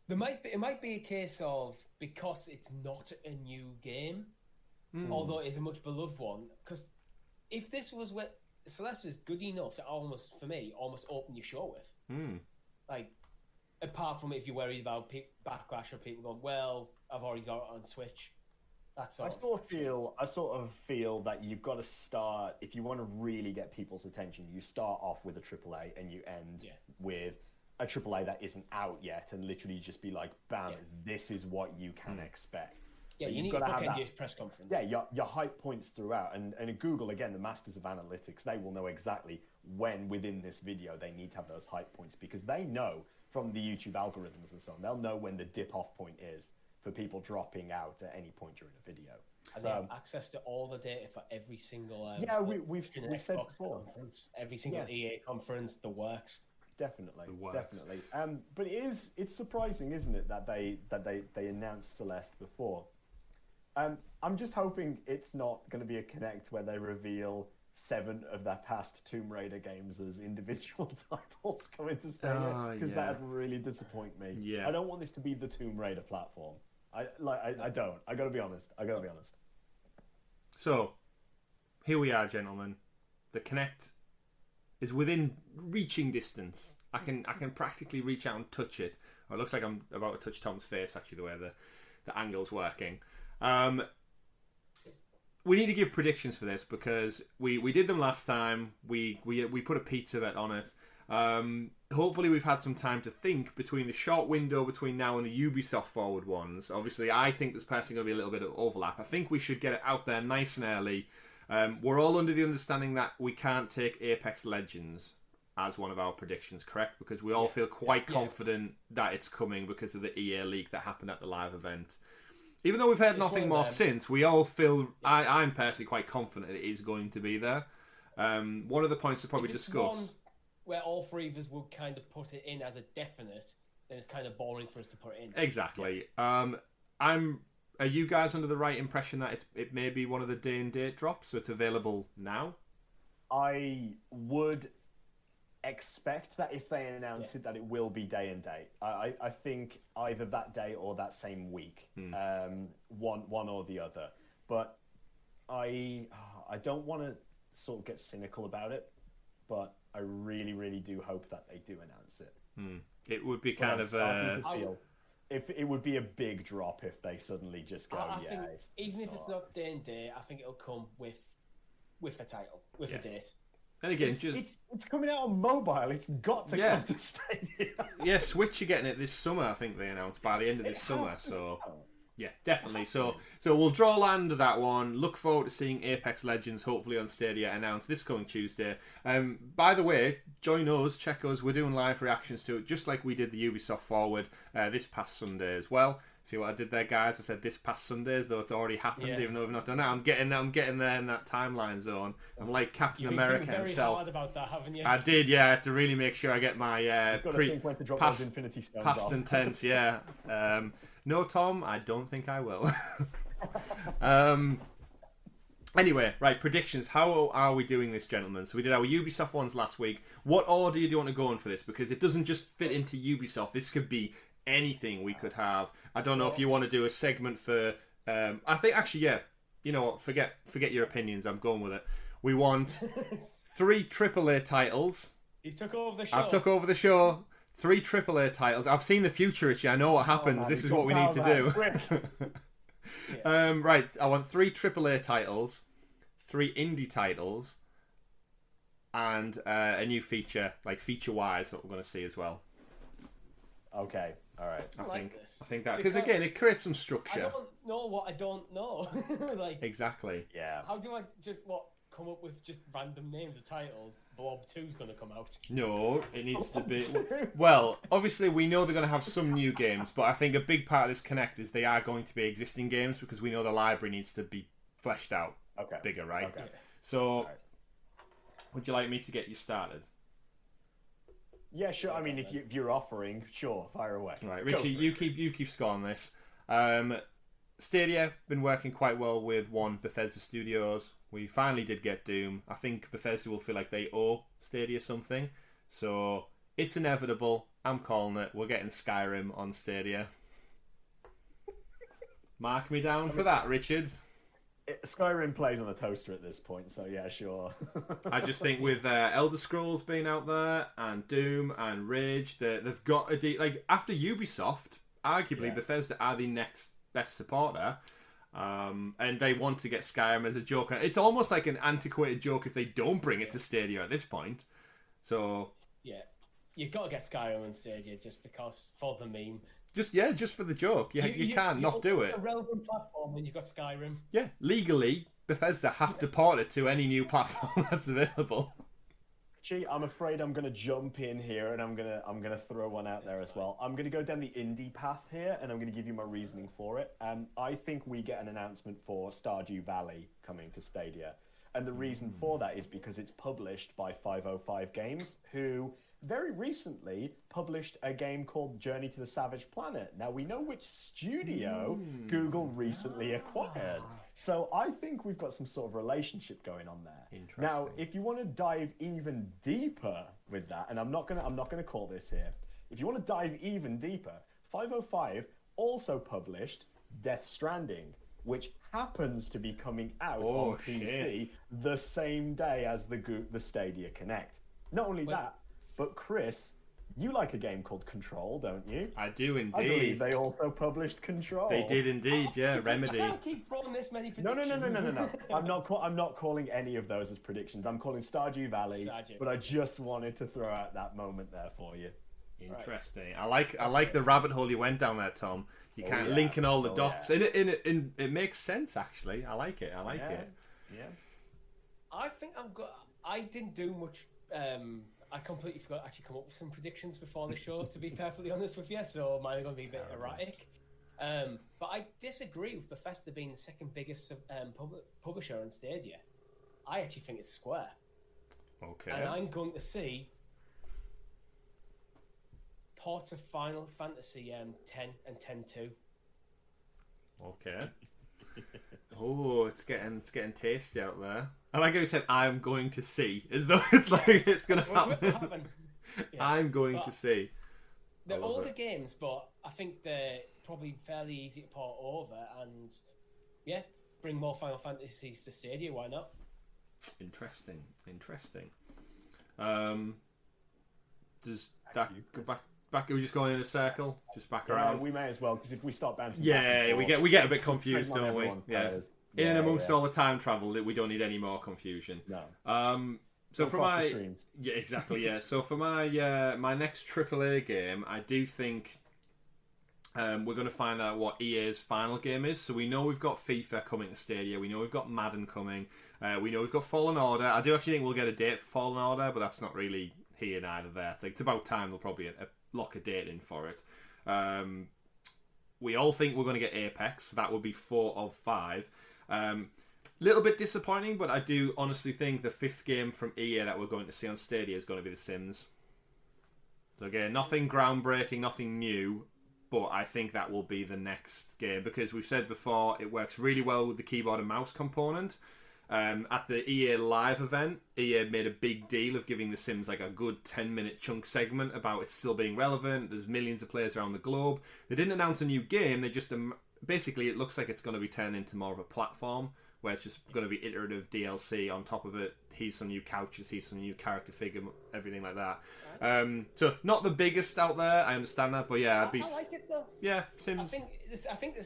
It might be a case of, because it's not a new game, although it's a much beloved one. Because if this was what Celeste is good enough to almost open your show with, like, apart from if you're worried about backlash or people going, well, I've already got it on Switch. I sort of feel that you've got to start, if you want to really get people's attention, you start off with a AAA and you end with a AAA that isn't out yet, and literally just be like, bam, this is what you can expect. Yeah, you need to have that press conference. Yeah, your hype points throughout, and Google, again, the masters of analytics, they will know exactly when within this video they need to have those hype points, because they know from the YouTube algorithms and so on, they'll know when the dip off point is for people dropping out at any point during a video. And they have access to all the data for every single we've said before, conference, every single EA conference, the works. Definitely. But it's surprising, isn't it, that they announced Celeste before. I'm just hoping it's not going to be a Connect where they reveal 7 of their past Tomb Raider games as individual titles coming to Stadia, because that'd really disappoint me. Yeah. I don't want this to be the Tomb Raider platform. I don't. I gotta be honest. So, here we are, gentlemen. The Kinect is within reaching distance. I can practically reach out and touch it. Or it looks like I'm about to touch Tom's face, actually, the way the angle's working. We need to give predictions for this because we did them last time. We put a pizza bet on it. Hopefully we've had some time to think between the short window between now and the Ubisoft forward ones. Obviously, I think there's personally going to be a little bit of overlap. I think we should get it out there nice and early. We're all under the understanding that we can't take Apex Legends as one of our predictions, correct? Because we all feel quite confident that it's coming because of the EA leak that happened at the live event. Even though we've heard nothing more since, we all feel... I'm personally quite confident it is going to be there. One of the points to probably discuss... One where all three of us would kind of put it in as a definite, then it's kind of boring for us to put it in. Exactly. Are you guys under the right impression that it may be one of the day and date drops, so it's available now? I would expect that if they announce it, that it will be day and date. I think either that day or that same week, one or the other. But I don't want to sort of get cynical about it, but I really, really do hope that they do announce it. It would be kind of if it would be a big drop if they suddenly just go, I think even if it's not day and day, I think it'll come with a title, with a date. And again, it's coming out on mobile. It's got to come to Stadia. Switch are getting it this summer. I think they announced by the end of this summer. So yeah, definitely. So we'll draw land to that one. Look forward to seeing Apex Legends hopefully on Stadia announced this coming Tuesday. By the way, join us, check us. We're doing live reactions to it, just like we did the Ubisoft Forward this past Sunday as well. See what I did there, guys? I said this past Sunday, as though it's already happened, even though we've not done it. I'm getting there in that timeline zone. I'm like Captain America very himself. Hard about that, haven't you? I did, yeah. I had to really make sure I get my past and tense, yeah. No, Tom, I don't think I will. Anyway, right, predictions. How are we doing this, gentlemen? So we did our Ubisoft ones last week. What order do you want to go in for this? Because it doesn't just fit into Ubisoft. This could be anything we could have. I don't know if you want to do a segment for... I think, actually, yeah. You know what? Forget your opinions. I'm going with it. We want 3 AAA titles. He's took over the show. I've took over the show. 3 AAA titles. I've seen the future, Richie. I know what happens. This is what we need to do. Right. I want 3 AAA titles, 3 indie titles, and a new feature, like feature-wise, that we're going to see as well. Okay. All right. I think that because again it creates some structure. I don't know what I don't know. Exactly. Yeah. How do I just come up with just random names of titles? Blob 2's going to come out. No, it needs to be. Well, obviously we know they're going to have some new games, but I think a big part of this Connect is they are going to be existing games because we know the library needs to be fleshed out, bigger, right? Okay. So, would you like me to get you started? Yeah, sure. I mean, if you're offering, sure, fire away. Right, Richie, you keep score on this. Stadia been working quite well with Bethesda Studios. We finally did get Doom. I think Bethesda will feel like they owe Stadia something, so it's inevitable. I'm calling it. We're getting Skyrim on Stadia. Mark me down for that, Richard. Skyrim plays on a toaster at this point, so yeah, sure. I just think with Elder Scrolls being out there and Doom and Rage, they've got after Ubisoft, arguably Bethesda are the next best supporter, and they want to get Skyrim as a joke. It's almost like an antiquated joke if they don't bring it to Stadia at this point. So yeah, you've got to get Skyrim on Stadia just because for the meme. Just for the joke. You can't not do it. A relevant platform when you've got Skyrim. Yeah, legally, Bethesda have to port it to any new platform that's available. Gee, I'm afraid I'm going to jump in here, and I'm gonna throw one out there as well. I'm going to go down the indie path here, and I'm going to give you my reasoning for it. I think we get an announcement for Stardew Valley coming to Stadia, and the reason for that is because it's published by 505 Games, who very recently published a game called Journey to the Savage Planet. Now, we know which studio Google recently acquired. So I think we've got some sort of relationship going on there. Interesting. Now, if you want to dive even deeper with that, and I'm not gonna call this here. If you want to dive even deeper, 505 also published Death Stranding, which happens to be coming out on PC the same day as the Stadia Connect. Not only that, but Chris, you like a game called Control, don't you? I do indeed. I believe they also published Control. They did indeed, yeah. Remedy. I can't keep throwing this many predictions. No. I'm not calling any of those as predictions. I'm calling Stardew Valley. But I just wanted to throw out that moment there for you. Interesting. Right. I like the rabbit hole you went down there, Tom. You can't linking all the dots. Yeah. It makes sense actually. I like it. Yeah. I think I didn't do much. I completely forgot to actually come up with some predictions before the show, to be perfectly honest with you, so mine are going to be a bit erratic. But I disagree with Bethesda being the second biggest publisher on Stadia. I actually think it's Square. Okay. And I'm going to see ports of Final Fantasy 10 and 10-2. Okay. Oh, it's getting tasty out there. I like how you said, "I'm going to see," as though it's like it's going to happen. Yeah. I'm going to see. They're older games, but I think they're probably fairly easy to port over, and bring more Final Fantasies to Stadia. Why not? Interesting. Does that go back? Are we just going in a circle? Just back around? We may as well, because if we start bouncing we get a bit confused, don't we? Yeah. In and amongst all the time travel, we don't need any more confusion. No. So for my exactly. So for my my next AAA game, I do think we're going to find out what EA's final game is. So we know we've got FIFA coming to Stadia. We know we've got Madden coming. We know we've got Fallen Order. I do actually think we'll get a date for Fallen Order, but that's not really here neither there. It's about time they'll probably lock a date in for it. We all think we're going to get Apex. So that will be 4 of 5. Little bit disappointing, but I do honestly think the 5th game from EA that we're going to see on Stadia is going to be The Sims. So again, nothing groundbreaking, nothing new, but I think that will be the next game, because we've said before it works really well with the keyboard and mouse component. At the EA Live event, EA made a big deal of giving The Sims like a good 10-minute chunk segment about it still being relevant. There's millions of players around the globe. They didn't announce a new game. They just basically, it looks like it's going to be turned into more of a platform where it's just going to be iterative DLC on top of it. Here's some new couches, here's some new character figure, everything like that. So not the biggest out there, I understand that, but yeah, I like it though. Yeah, Sims. I think the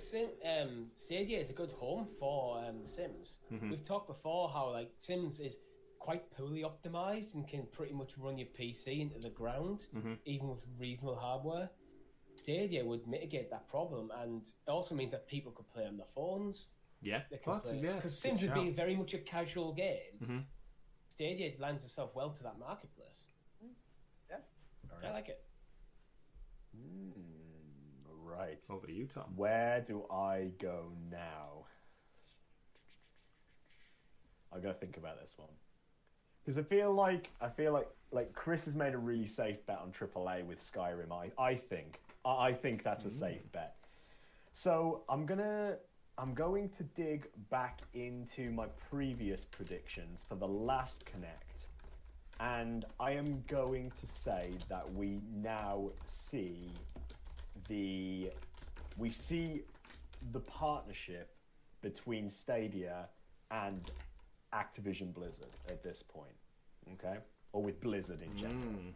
Stadia is a good home for The Sims. Mm-hmm. We've talked before how like Sims is quite poorly optimized and can pretty much run your PC into the ground, even with reasonable hardware. Stadia would mitigate that problem, and it also means that people could play on their phones. Yeah, because Sims has been very much a casual game. Mm-hmm. Stadia lends itself well to that marketplace. Yeah, I like it. Right. Over to you, Tom. Where do I go now? I gotta think about this one, because I feel like Chris has made a really safe bet on AAA with Skyrim. I think that's a safe bet. So I'm going to dig back into my previous predictions for the last Connect, and I am going to say that we now see the partnership between Stadia and Activision Blizzard at this point, okay? Or with Blizzard in general.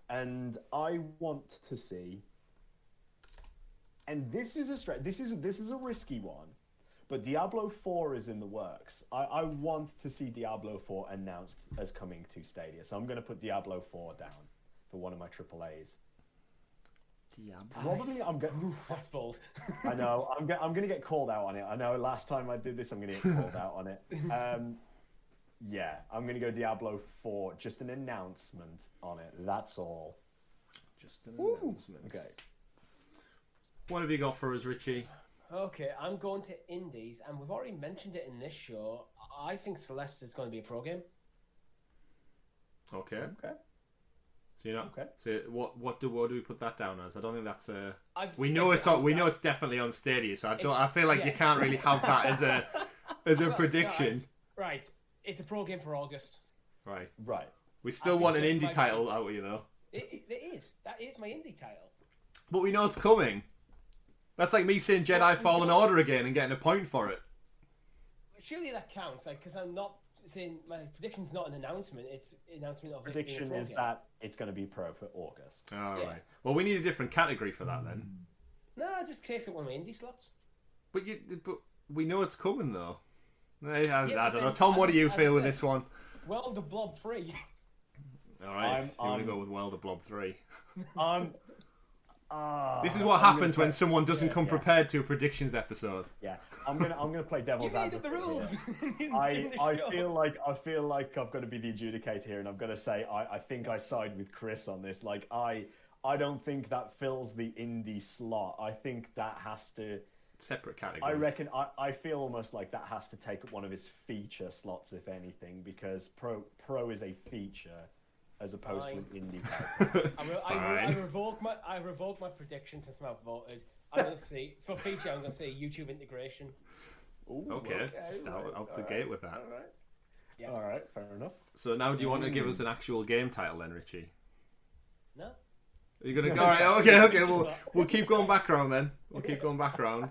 And I want to see, and this is a risky one, but Diablo 4 is in the works. I want to see Diablo 4 announced as coming to Stadia, so I'm going to put Diablo 4 down for one of my AAAs. Probably that's bold. I know. I'm going to get called out on it. I know. Last time I did this, I'm going to get called out on it. Yeah, I'm going to go Diablo 4. Just an announcement on it. That's all. Just an announcement. Okay. What have you got for us, Richie? Okay, I'm going to indies, and we've already mentioned it in this show. I think Celeste is going to be a pro game. Okay. So you're not. Okay. So what do we put that down as? I don't think that's a. I've- We know it's on. We know it's definitely on Stadia. So I feel like you can't really have that as a prediction. Right. It's a pro game for August. Right. Right. We still want an indie title out of you though. It is. That is my indie title. But we know it's coming. That's like me saying Jedi Fallen Order again and getting a point for it. Surely that counts, like, because I'm not saying my prediction's not an announcement. It's an announcement of Prediction it being a pro is game. that it's going to be pro for August. All Yeah. right. Well, we need a different category for that then. No, it just takes up one of my indie slots. But we know it's coming though. I don't know. then- Tom, what do you as I feel with said, this one? World of Blob 3. All right. You want to go with World of Blob 3? This is what happens when someone doesn't come prepared to a predictions episode. Yeah, I'm gonna play You devil's made up advocate. the rules. Here. I feel like I've got to be the adjudicator here, and I've got to say I think I side with Chris on this. Like I don't think that fills the indie slot. I think that has to Separate category. I reckon I feel almost like that has to take up one of his feature slots, if anything, because pro is a feature as opposed to an indie title. I revoke my prediction since my vote is. I'm going to see for feature. I'm going to say YouTube integration. Ooh, Okay, just out the gate with that. All right. Yeah. All right, fair enough. So now, do you want to give us an actual game title then, Richie? No. Are you gonna go? All right, okay. We'll keep going back around then. We'll keep going back around.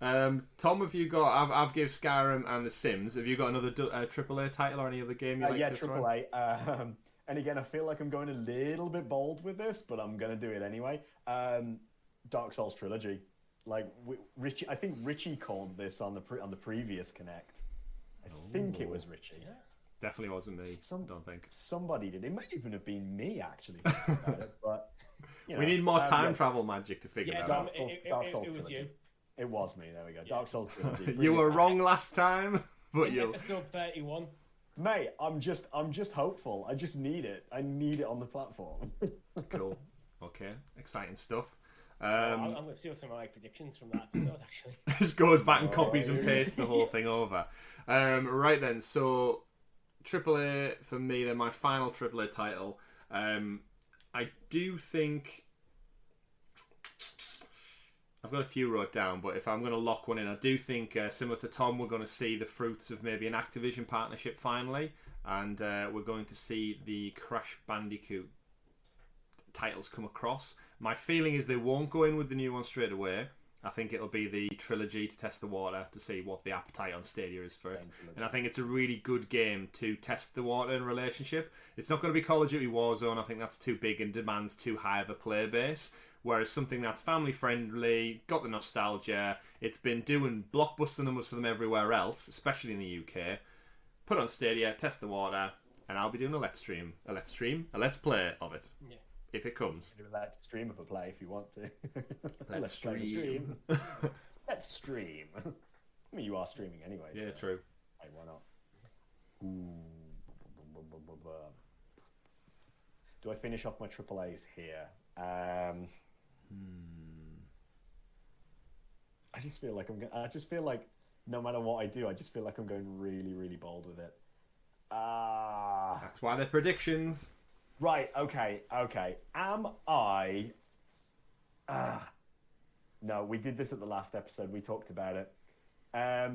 Tom, have you got? I've gave Skyrim and The Sims. Have you got another AAA title or any other game you like Yeah, to throw in? AAA. And again, I feel like I'm going a little bit bold with this, but I'm going to do it anyway. Dark Souls trilogy. Like Richie, I think Richie called this on the previous Connect. I think it was Richie. Yeah. Definitely wasn't me. Don't think. Somebody did. It might even have been me actually. About it, but you know, we need more time travel magic to figure that out. It was you. It was me. There we go. Dark Souls trilogy. You were wrong last time, but you. Episode 31. Mate, I'm just hopeful. I just need it. I need it on the platform. Cool. Okay. Exciting stuff. I'm going to steal some of my predictions from that episode, actually. Just goes back and copies and pastes the whole thing over. Right then, so AAA for me, then my final AAA title. I do think I've got a few wrote down, but if I'm going to lock one in, I do think, similar to Tom, we're going to see the fruits of maybe an Activision partnership finally, and we're going to see the Crash Bandicoot titles come across. My feeling is they won't go in with the new one straight away. I think it'll be the trilogy to test the water, to see what the appetite on Stadia is for it. And I think it's a really good game to test the water in relationship. It's not going to be Call of Duty Warzone. I think that's too big and demands too high of a player base. Whereas something that's family friendly, got the nostalgia, it's been doing blockbuster numbers for them everywhere else, especially in the UK. Put on Stadia, test the water, and I'll be doing a let's play of it. Yeah. If it comes. Do a let's stream of a play if you want to. Let's stream. Let's stream. I mean, you are streaming anyway. Yeah, so. true. Hey, why not? Ooh. Do I finish off my AAAs here? I just feel like no matter what I do, I just feel like I'm going really, really bold with it. That's why they're predictions. Right, okay. Am I... No, we did this at the last episode. We talked about it. I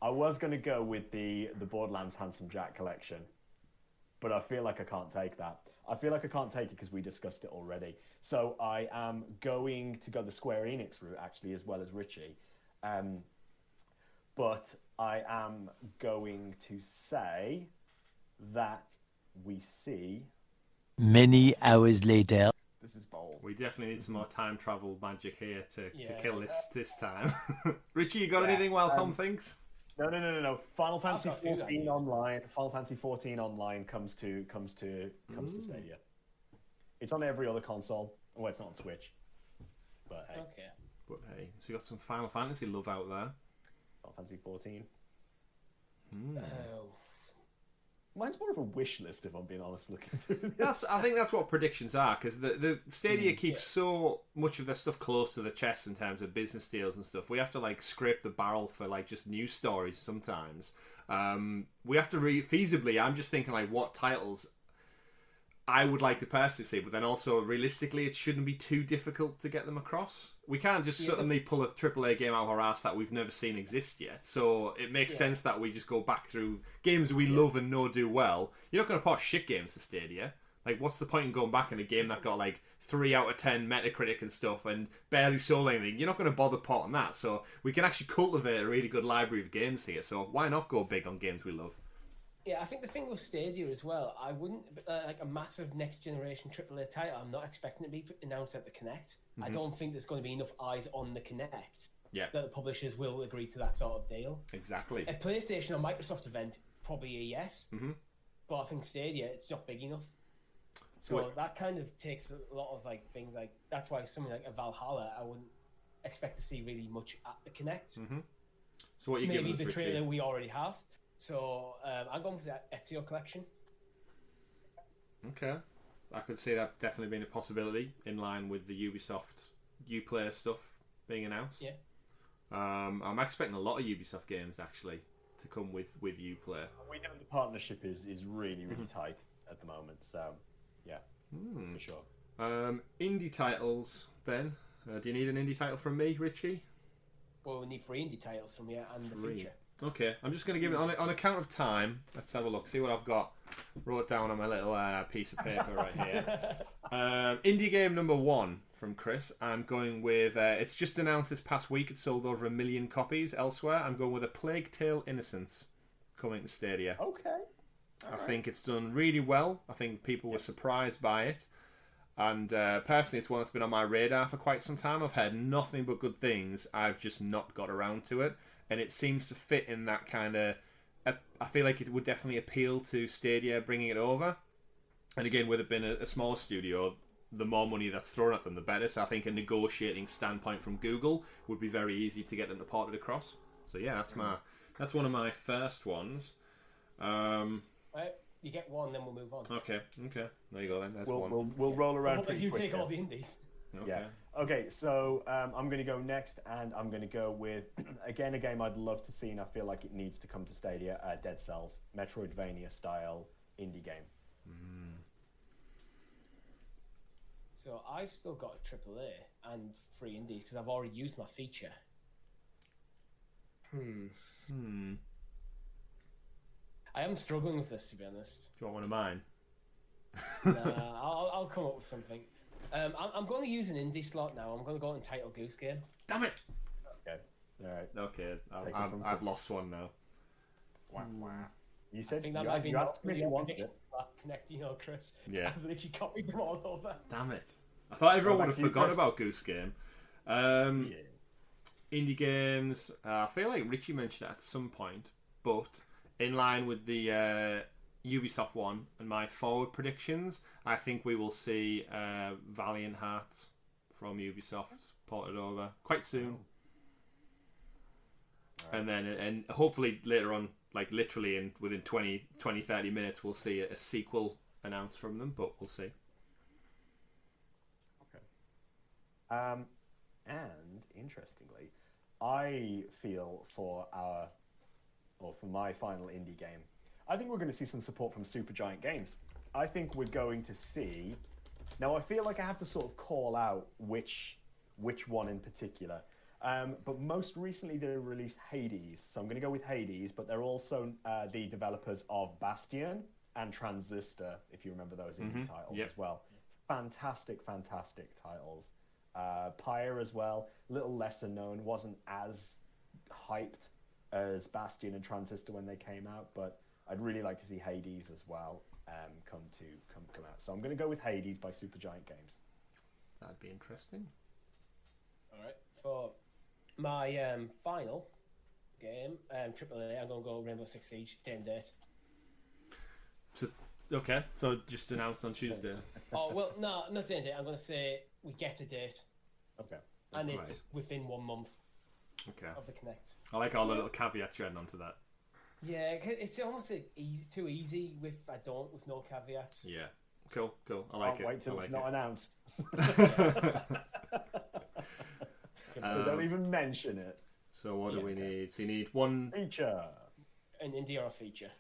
was going to go with the Borderlands Handsome Jack collection, but I feel like I can't take that. I feel like I can't take it because we discussed it already. So I am going to go the Square Enix route, actually, as well as Richie. But I am going to say that we see... Many hours later. This is bold. We definitely need some more time travel magic here to kill this time. Richie, you got anything while Tom thinks? No. Final Fantasy 14 online. Final Fantasy 14 online comes to Stadia. It's on every other console. Well, it's not on Switch. But hey. Okay. But hey, so you got some Final Fantasy love out there. Final Fantasy 14. Oh. Mine's more of a wish list, if I'm being honest. Looking through this. I think that's what predictions are, because the Stadia keeps so much of their stuff close to the chest in terms of business deals and stuff. We have to like scrape the barrel for like just news stories sometimes. We have to feasibly. I'm just thinking like what titles I would like to personally see, but then also realistically, it shouldn't be too difficult to get them across. We can't just suddenly pull a AAA game out of our ass that we've never seen exist yet. So it makes sense that we just go back through games we love and know do well. You're not going to port shit games to Stadia. Like, what's the point in going back in a game that got like 3 out of 10 Metacritic and stuff and barely sold anything? You're not going to bother porting that. So we can actually cultivate a really good library of games here. So why not go big on games we love? Yeah, I think the thing with Stadia as well, I wouldn't like a massive next generation AAA title. I'm not expecting it to be announced at the Connect. I don't think there's going to be enough eyes on the Connect that the publishers will agree to that sort of deal. Exactly. A PlayStation or Microsoft event, probably a yes. But I think Stadia, it's not big enough. So that kind of takes a lot of like things like that's why something like a Valhalla, I wouldn't expect to see really much at the Connect. So what you maybe giving us, the Richie? trailer we already have. So I'm going for that Ezio collection. Okay, I could see that definitely being a possibility in line with the Ubisoft Uplay stuff being announced. Yeah. I'm expecting a lot of Ubisoft games actually to come with Uplay. We know the partnership is really tight at the moment, so yeah, for sure. Indie titles then. Do you need an indie title from me, Richie? Well, we need 3 indie titles from you and the feature. Okay, I'm just going to give it on account of time. Let's have a look. See what I've got wrote down on my little piece of paper right here. Indie game number 1 from Chris. I'm going with. It's just announced this past week. It sold over 1 million copies elsewhere. I'm going with A Plague Tale: Innocence coming to Stadia. Okay. I think it's done really well. I think people were surprised by it. And personally, it's one that's been on my radar for quite some time. I've heard nothing but good things. I've just not got around to it. And it seems to fit in that kind of... I feel like it would definitely appeal to Stadia bringing it over. And again, with it being a smaller studio, the more money that's thrown at them, the better. So I think a negotiating standpoint from Google would be very easy to get them to port it across. So yeah, that's one of my first ones. Right, you get one, then we'll move on. Okay. There you go then. There's one. We'll roll around. Otherwise, you take quick all the indies. Okay. Yeah. Okay, so I'm going to go next, and I'm going to go with, again, a game I'd love to see, and I feel like it needs to come to Stadia, Dead Cells, Metroidvania-style indie game. So I've still got a AAA and 3 indies, because I've already used my feature. I am struggling with this, to be honest. Do you want one of mine? Nah, I'll come up with something. I'm going to use an indie slot now. I'm going to go Entitled Goose Game. Damn it! Okay, all right. Okay, I've lost one now. You I said think that you, might be you asked me if you wanted prediction it. last Connect, Chris. Yeah. I've literally copied them all over. Damn it! I thought everyone would have back to you, forgotten Chris. about Goose Game. Indie games. I feel like Richie mentioned it at some point, but in line with the Ubisoft one and my forward predictions, I think we will see Valiant Hearts from Ubisoft ported over quite soon. Right. And then and hopefully later on, like literally within 20, 30 minutes, we'll see a sequel announced from them, but we'll see. Okay. And interestingly, I feel for my final indie game, I think we're going to see some support from Supergiant Games. I think we're going to see. Now, I feel like I have to sort of call out which one in particular. But most recently, they released Hades, so I'm going to go with Hades. But they're also the developers of Bastion and Transistor, if you remember those indie titles as well. Fantastic titles. Pyre as well, little lesser known, wasn't as hyped as Bastion and Transistor when they came out, but I'd really like to see Hades as well come out. So I'm going to go with Hades by Supergiant Games. That'd be interesting. All right. For my final game, AAA, I'm going to go Rainbow Six Siege, day and date. So, okay, so just announced on Tuesday. Oh, well, no, not day and date. I'm going to say we get a date. Okay. And Right. it's within 1 month Okay. of the Connect. I like all the little caveats you're adding onto that. Yeah, it's almost too easy with no caveats. Yeah. Cool. I like Can't wait till it's not announced. They don't even mention it. So what do we need? So you need one Feature. An indie or a feature.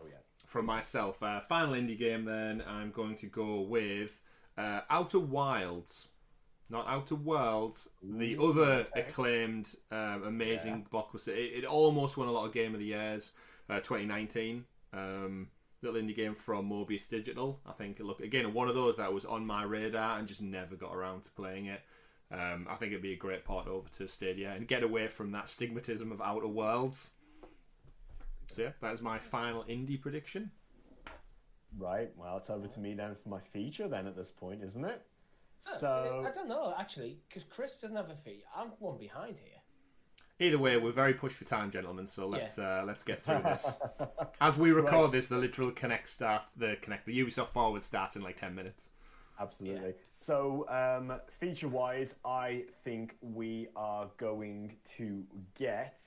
Oh yeah. from myself. Final indie game, then I'm going to go with Outer Wilds. Not Outer Worlds, the other acclaimed, amazing blockbuster. It almost won a lot of Game of the Years, 2019. Little indie game from Mobius Digital. I think, look, again, one of those that was on my radar and just never got around to playing it. I think it'd be a great port over to Stadia and get away from that stigmatism of Outer Worlds. So yeah, that is my final indie prediction. Right, well, it's over to me then for my feature then at this point, isn't it? So I don't know, actually, because Chris doesn't have a feet. I'm one behind here. Either way, we're very pushed for time, gentlemen. So let's get through this. As we record this, the literal the Ubisoft Forward starts in like 10 minutes. Absolutely. Yeah. So feature-wise, I think we are going to get.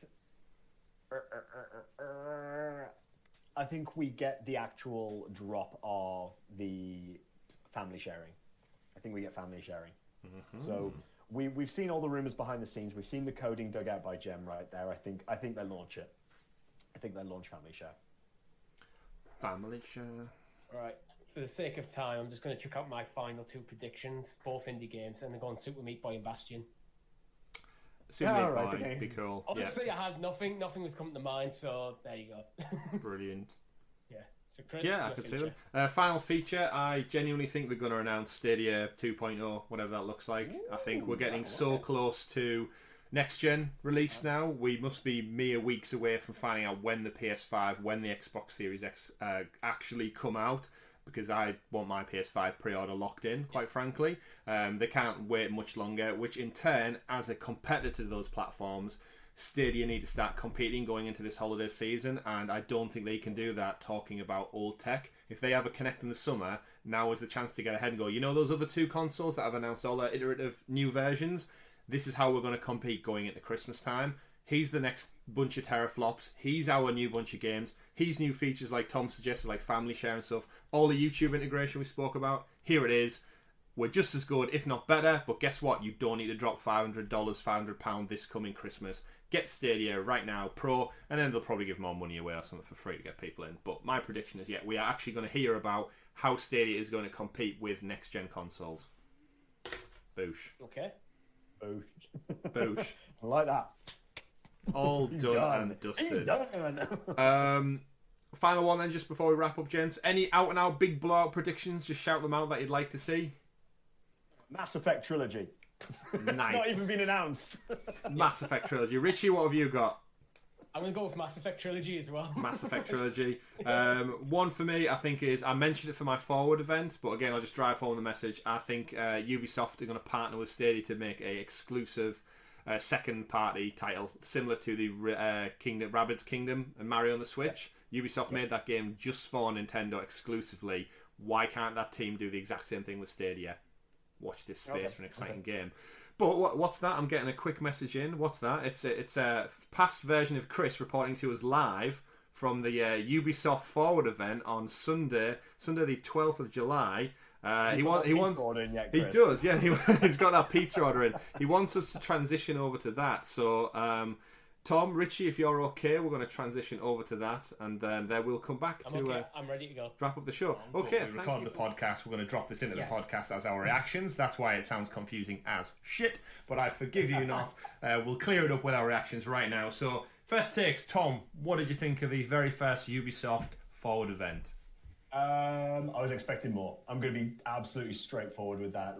I think we get the actual drop of the family sharing. I think we get family sharing. Mm-hmm. So we've seen all the rumors behind the scenes. We've seen the coding dug out by Gem right there. I think they launch it. I think they launch family share. Family share. All right. For the sake of time, I'm just going to check out my final two predictions, both indie games, and they're going Super Meat Boy and Bastion. Super Meat Boy would be cool. Obviously, I had nothing. Nothing was coming to mind, so there you go. Brilliant. Yeah. So Chris, yeah, I could see them. Final feature, I genuinely think they're going to announce Stadia 2.0, whatever that looks like. Ooh, I think we're getting so close to next-gen release now. We must be mere weeks away from finding out when the PS5, when the Xbox Series X actually come out, because I want my PS5 pre-order locked in, quite frankly. They can't wait much longer, which in turn, as a competitor to those platforms, Stadia need to start competing going into this holiday season, and I don't think they can do that talking about old tech. If they have a Connect in the summer, now is the chance to get ahead and go, you know those other two consoles that have announced all their iterative new versions? This is how we're going to compete going into Christmas time. He's the next bunch of teraflops. He's our new bunch of games. He's new features like Tom suggested, like family share and stuff. All the YouTube integration we spoke about. Here it is. We're just as good, if not better, but guess what? You don't need to drop $500, £500 this coming Christmas. Get Stadia right now, Pro, and then they'll probably give more money away or something for free to get people in. But my prediction is, we are actually going to hear about how Stadia is going to compete with next-gen consoles. Boosh. Okay. Boosh. Boosh. I like that. All done and dusted. He's done. Final one then, just before we wrap up, gents. Any out-and-out big blowout predictions? Just shout them out that you'd like to see. Mass Effect Trilogy. Nice. It's not even been announced. Mass Effect Trilogy. Richie, what have you got? I'm going to go with Mass Effect Trilogy as well. Mass Effect Trilogy. One for me, I think, is... I mentioned it for my Forward event, but again, I'll just drive home the message. I think Ubisoft are going to partner with Stadia to make a exclusive second-party title, similar to the Rabbids Kingdom and Mario on the Switch. Ubisoft made that game just for Nintendo exclusively. Why can't that team do the exact same thing with Stadia? Watch this space for an exciting game. But what's that? I'm getting a quick message in. What's that? It's a past version of Chris reporting to us live from the Ubisoft Forward event on Sunday the 12th of July. He does, yeah. He's got that pizza order in. He wants us to transition over to that. So, Tom, Richie, if you're okay, we're going to transition over to that, and then we'll come back I'm ready to go. Wrap up the show. Okay, we record the podcast. We're going to drop this into the podcast as our reactions. That's why it sounds confusing as shit, but I forgive you not. We'll clear it up with our reactions right now. So, first takes, Tom, what did you think of the very first Ubisoft Forward event? I was expecting more. I'm going to be absolutely straightforward with that.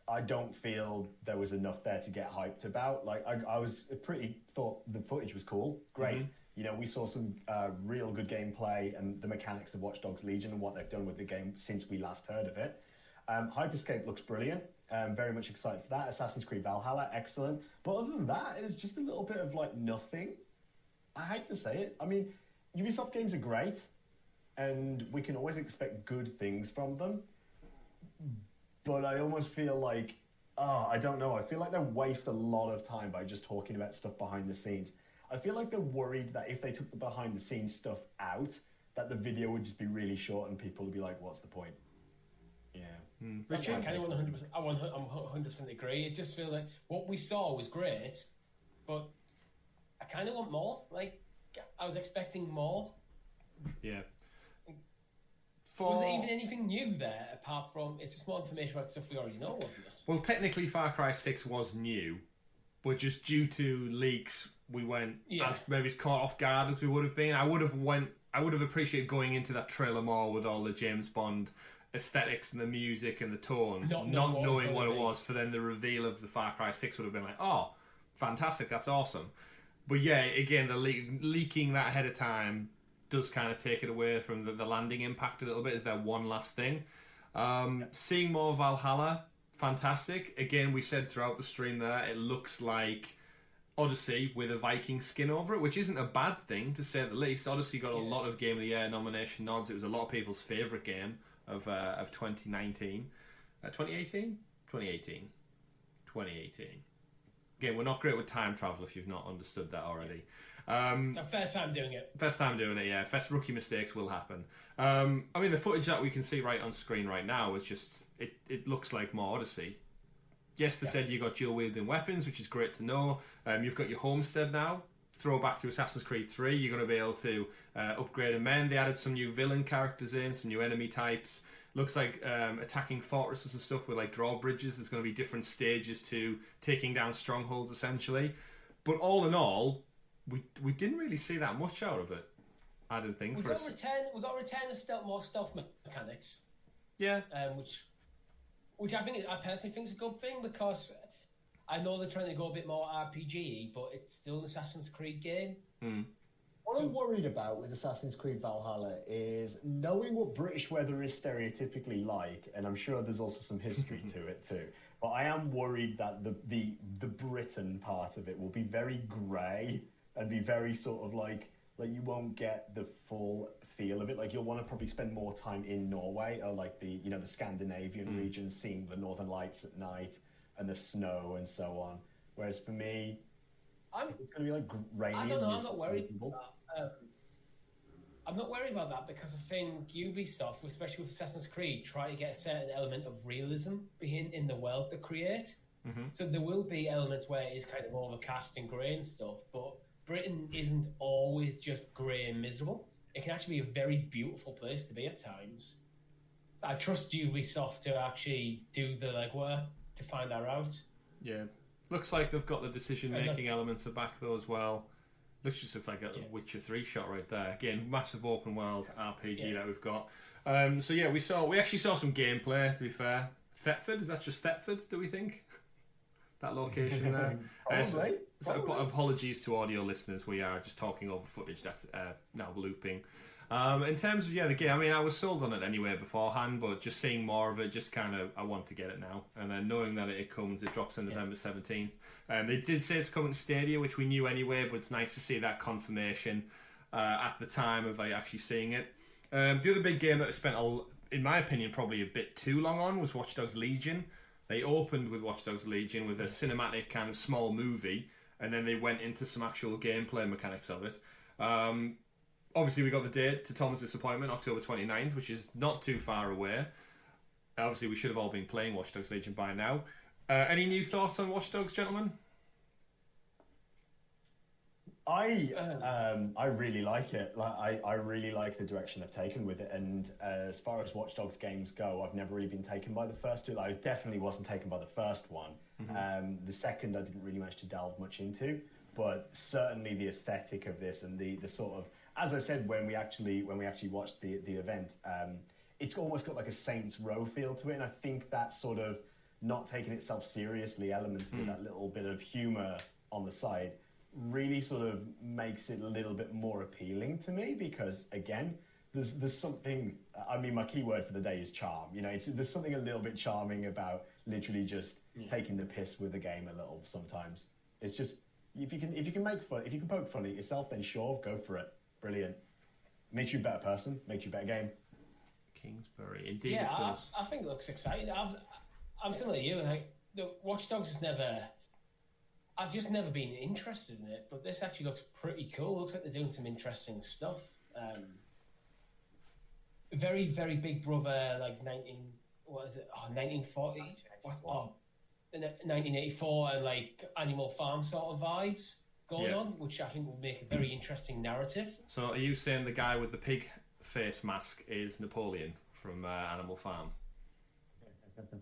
I don't feel there was enough there to get hyped about. I was thought the footage was cool, great. Mm-hmm. You know, we saw some real good gameplay and the mechanics of Watch Dogs Legion and what they've done with the game since we last heard of it. Hyperscape looks brilliant. Very much excited for that. Assassin's Creed Valhalla, excellent. But other than that, it's just a little bit of nothing. I hate to say it. I mean, Ubisoft games are great, and we can always expect good things from them. But I almost feel I don't know. I feel like they waste a lot of time by just talking about stuff behind the scenes. I feel like they're worried that if they took the behind the scenes stuff out, that the video would just be really short and people would be like, what's the point? Yeah. Richard? I kind of 100%. I'm 100% agree. It just feels like what we saw was great, but I kind of want more. I was expecting more. Yeah. Was there even anything new there apart from it's just more information about stuff we already know, wasn't it? Well, technically, Far Cry 6 was new, but just due to leaks, we weren't as maybe caught off guard as we would have been. I would have appreciated going into that trailer more with all the James Bond aesthetics and the music and the tones, not knowing what it was. For then the reveal of the Far Cry 6 would have been like, oh, fantastic, that's awesome. But yeah, again, the leaking that ahead of time does kind of take it away from the landing impact a little bit. Is there one last thing? Seeing more Valhalla, fantastic. Again, we said throughout the stream there, it looks like Odyssey with a Viking skin over it, which isn't a bad thing to say the least. Odyssey got a lot of Game of the Year nomination nods. It was a lot of people's favourite game of 2019. 2018? 2018. 2018. Again, we're not great with time travel if you've not understood that already. First time doing it. First time doing it, yeah. First rookie mistakes will happen. I mean, the footage that we can see right on screen right now is just... It looks like more Odyssey. Yes, they said you got dual wielding weapons, which is great to know. You've got your homestead now. Throwback to Assassin's Creed 3. You're going to be able to upgrade a men. They added some new villain characters in, some new enemy types. Looks like attacking fortresses and stuff with like drawbridges. There's going to be different stages to taking down strongholds, essentially. But all in all, we didn't really see that much out of it. I didn't think. We got a return of more stealth mechanics. Yeah. Which I personally think is a good thing, because I know they're trying to go a bit more RPG, but it's still an Assassin's Creed game. What I'm worried about with Assassin's Creed Valhalla is knowing what British weather is stereotypically like, and I'm sure there's also some history to it too. But I am worried that the Britain part of it will be very grey and be very sort of like you won't get the full feel of it. Like, you'll want to probably spend more time in Norway or like the Scandinavian region, seeing the Northern Lights at night and the snow and so on. Whereas for me, it's going to be like rainy. I don't know. I'm not worried about that. I'm not worried about that because I think Ubisoft, especially with Assassin's Creed, try to get a certain element of realism in the world they create. So there will be elements where it's kind of overcast and grey and stuff, but Britain isn't always just grey and miserable. It can actually be a very beautiful place to be at times. I trust Ubisoft to actually do the legwork to find that out. Yeah. Looks like they've got the decision-making elements back, though, as well. Looks like a Witcher 3 shot right there. Again, massive open-world RPG that we've got. So, yeah, we actually saw some gameplay, to be fair. Thetford? Is that just Thetford, do we think? That location there. Probably. Apologies to audio listeners. We are just talking over footage that's now looping. In terms of the game, I mean, I was sold on it anyway beforehand, but just seeing more of it, just kind of, I want to get it now. And then knowing that it drops on November 17th. They did say it's coming to Stadia, which we knew anyway, but it's nice to see that confirmation at the time of actually seeing it. The other big game that I spent, in my opinion, probably a bit too long on was Watch Dogs Legion. They opened with Watch Dogs Legion with a cinematic kind of small movie, and then they went into some actual gameplay mechanics of it. Obviously, we got the date, to Tom's disappointment, October 29th, which is not too far away. Obviously, we should have all been playing Watch Dogs Legion by now. Any new thoughts on Watch Dogs, gentlemen? I really like it. I really like the direction they've taken with it. And as far as Watch Dogs games go, I've never really been taken by the first two. I definitely wasn't taken by the first one. The second I didn't really manage to delve much into. But certainly the aesthetic of this and the sort of, as I said when we actually watched the event, it's almost got like a Saints Row feel to it. And I think that sort of not taking itself seriously element with that little bit of humour on the side really sort of makes it a little bit more appealing to me, because again, there's something, I mean, my keyword for the day is charm. There's something a little bit charming about literally just taking the piss with the game a little sometimes. It's just, if you can poke fun at yourself, then sure, go for it. Brilliant. Makes you a better person, makes you a better game. Kingsbury, indeed. Yeah, it does. I think it looks exciting. I'm similar to you. Like, the Watch Dogs I've just never been interested in it, but this actually looks pretty cool. Looks like they're doing some interesting stuff. Very, very Big Brother, like 1940? 1984, and like Animal Farm sort of vibes going on, which I think will make a very interesting narrative. So are you saying the guy with the pig face mask is Napoleon from Animal Farm.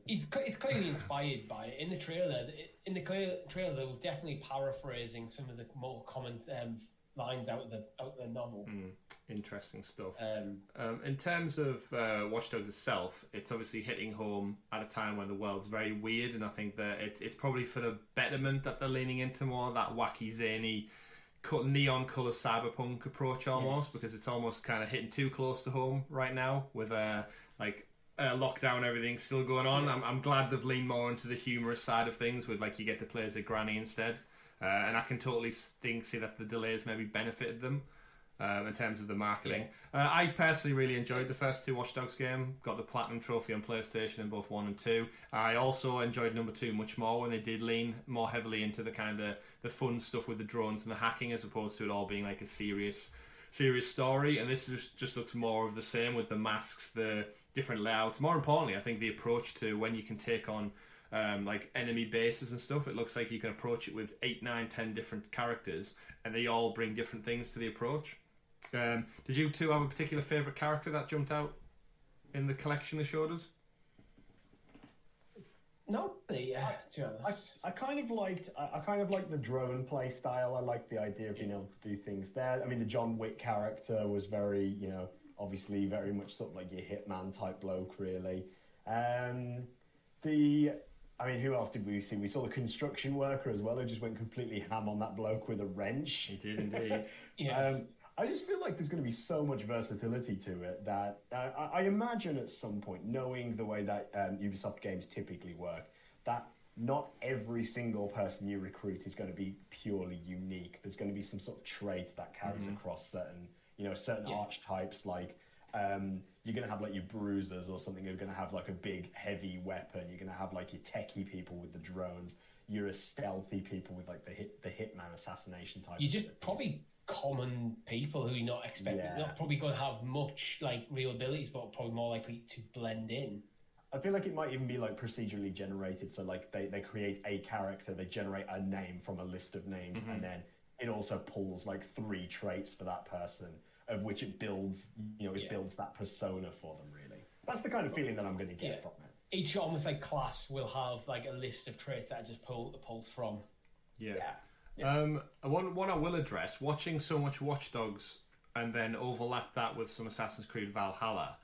It's clearly inspired by it. In the trailer, they were definitely paraphrasing some of the more common lines out of the novel. Interesting stuff. In terms of Watch Dogs itself, it's obviously hitting home at a time when the world's very weird, and I think that it's probably for the betterment that they're leaning into more that wacky, zany, neon colour cyberpunk approach almost, because it's almost kind of hitting too close to home right now with lockdown, everything's still going on. I'm glad they've leaned more into the humorous side of things with you get to play as a granny instead, and I can totally see that the delays maybe benefited them in terms of the marketing. I personally really enjoyed the first 2 Watch Dogs game, got the Platinum Trophy on PlayStation in both 1 and 2. I also enjoyed number 2 much more when they did lean more heavily into the kind of the fun stuff with the drones and the hacking, as opposed to it all being like a serious story. And this just looks more of the same with the masks, the different layouts. More importantly, I think the approach to when you can take on enemy bases and stuff, it looks like you can approach it with 8, 9, 10 different characters, and they all bring different things to the approach. Did you two have a particular favourite character that jumped out in the collection they showed us? No, to be honest. I kind of liked the drone play style. I liked the idea of being able to do things there. I mean, the John Wick character was very, obviously very much sort of like your hitman type bloke, really. Who else did we see? We saw the construction worker as well, who just went completely ham on that bloke with a wrench. He did indeed. I just feel like there's going to be so much versatility to it that I imagine at some point, knowing the way that Ubisoft games typically work, that not every single person you recruit is going to be purely unique. There's going to be some sort of trait that carries across certain archetypes, like you're going to have your bruisers or something. You're going to have a big heavy weapon. You're going to have your techie people with the drones. You're a stealthy people with the hitman assassination type. You just probably common people who you're not expecting. Not probably going to have much real abilities, but probably more likely to blend in. I feel like it might even be procedurally generated. So they create a character, they generate a name from a list of names, and then it also pulls 3 traits for that person, of which it builds, builds that persona for them, really. That's the kind of feeling that I'm going to get from it. Each almost class will have a list of traits that I just pulls from. One I will address, watching so much Watch Dogs and then overlap that with some Assassin's Creed Valhalla,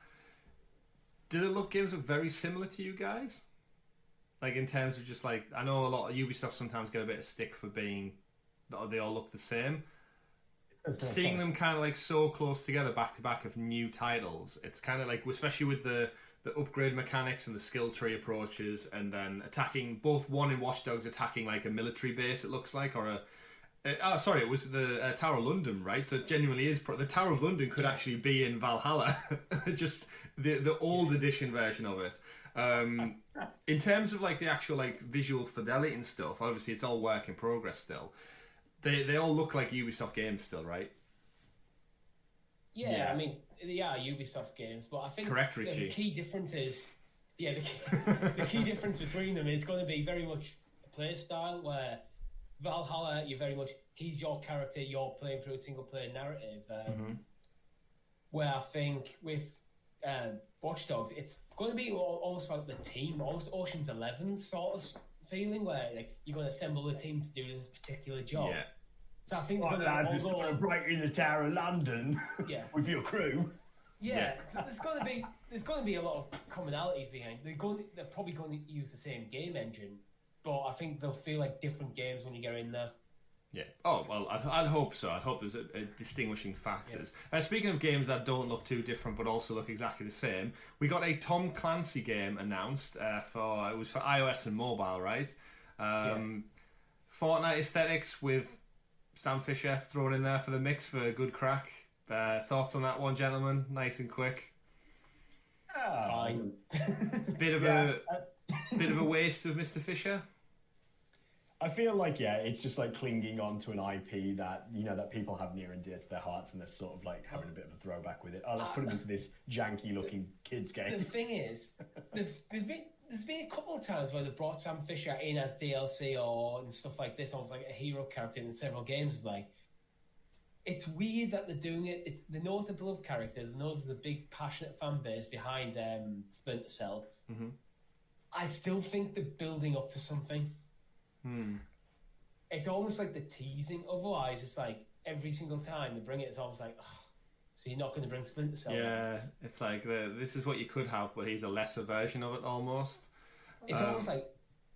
do the games look very similar to you guys? In terms of just I know a lot of Ubisoft sometimes get a bit of stick for being they all look the same. Seeing them kind of so close together back to back of new titles, it's kind of especially with the upgrade mechanics and the skill tree approaches, and then attacking both one in Watch Dogs attacking a military base, it looks like, or it was the Tower of London, right? So it genuinely is the Tower of London could actually be in Valhalla, just the old edition version of it. In terms of the actual visual fidelity and stuff, obviously it's all work in progress still. They all look like Ubisoft games still, right? I mean, they are Ubisoft games, but I think the key difference is, the key difference between them is going to be very much a play style, where Valhalla, you're very much, he's your character, you're playing through a single player narrative, where I think with Watch Dogs, it's going to be almost about the team, almost Ocean's 11 sort of feeling, where you're going to assemble a team to do this particular job. Yeah. So I think just going to break in the Tower of London with your crew. So there's going to be a lot of commonalities behind. They're probably going to use the same game engine, but I think they'll feel like different games when you get in there. Yeah. Oh, well, I'd hope so. I'd hope there's a distinguishing factors. Speaking of games that don't look too different but also look exactly the same, we got a Tom Clancy game announced for iOS and mobile, right? Fortnite aesthetics with Sam Fisher thrown in there for the mix for a good crack. Thoughts on that one, gentlemen? Nice and quick. Fine. Bit of a waste of Mr. Fisher. I feel it's just clinging on to an IP that that people have near and dear to their hearts, and they're sort of having a bit of a throwback with it. Oh, let's put them into this janky looking kids game. The thing is, there's been a couple of times where they've brought Sam Fisher in as DLC and stuff like this, almost like a hero character in several games. it's weird that they're doing it. It's the know it's a beloved character. They know there's a big passionate fan base behind Splinter Cell. Mm-hmm. I still think they're building up to something. It's almost like they're teasing. Otherwise, it's like every single time they bring it, it's almost like, oh, so you're not going to bring Splinter Cell? Yeah, it's like this is what you could have, but he's a lesser version of it almost. It's almost like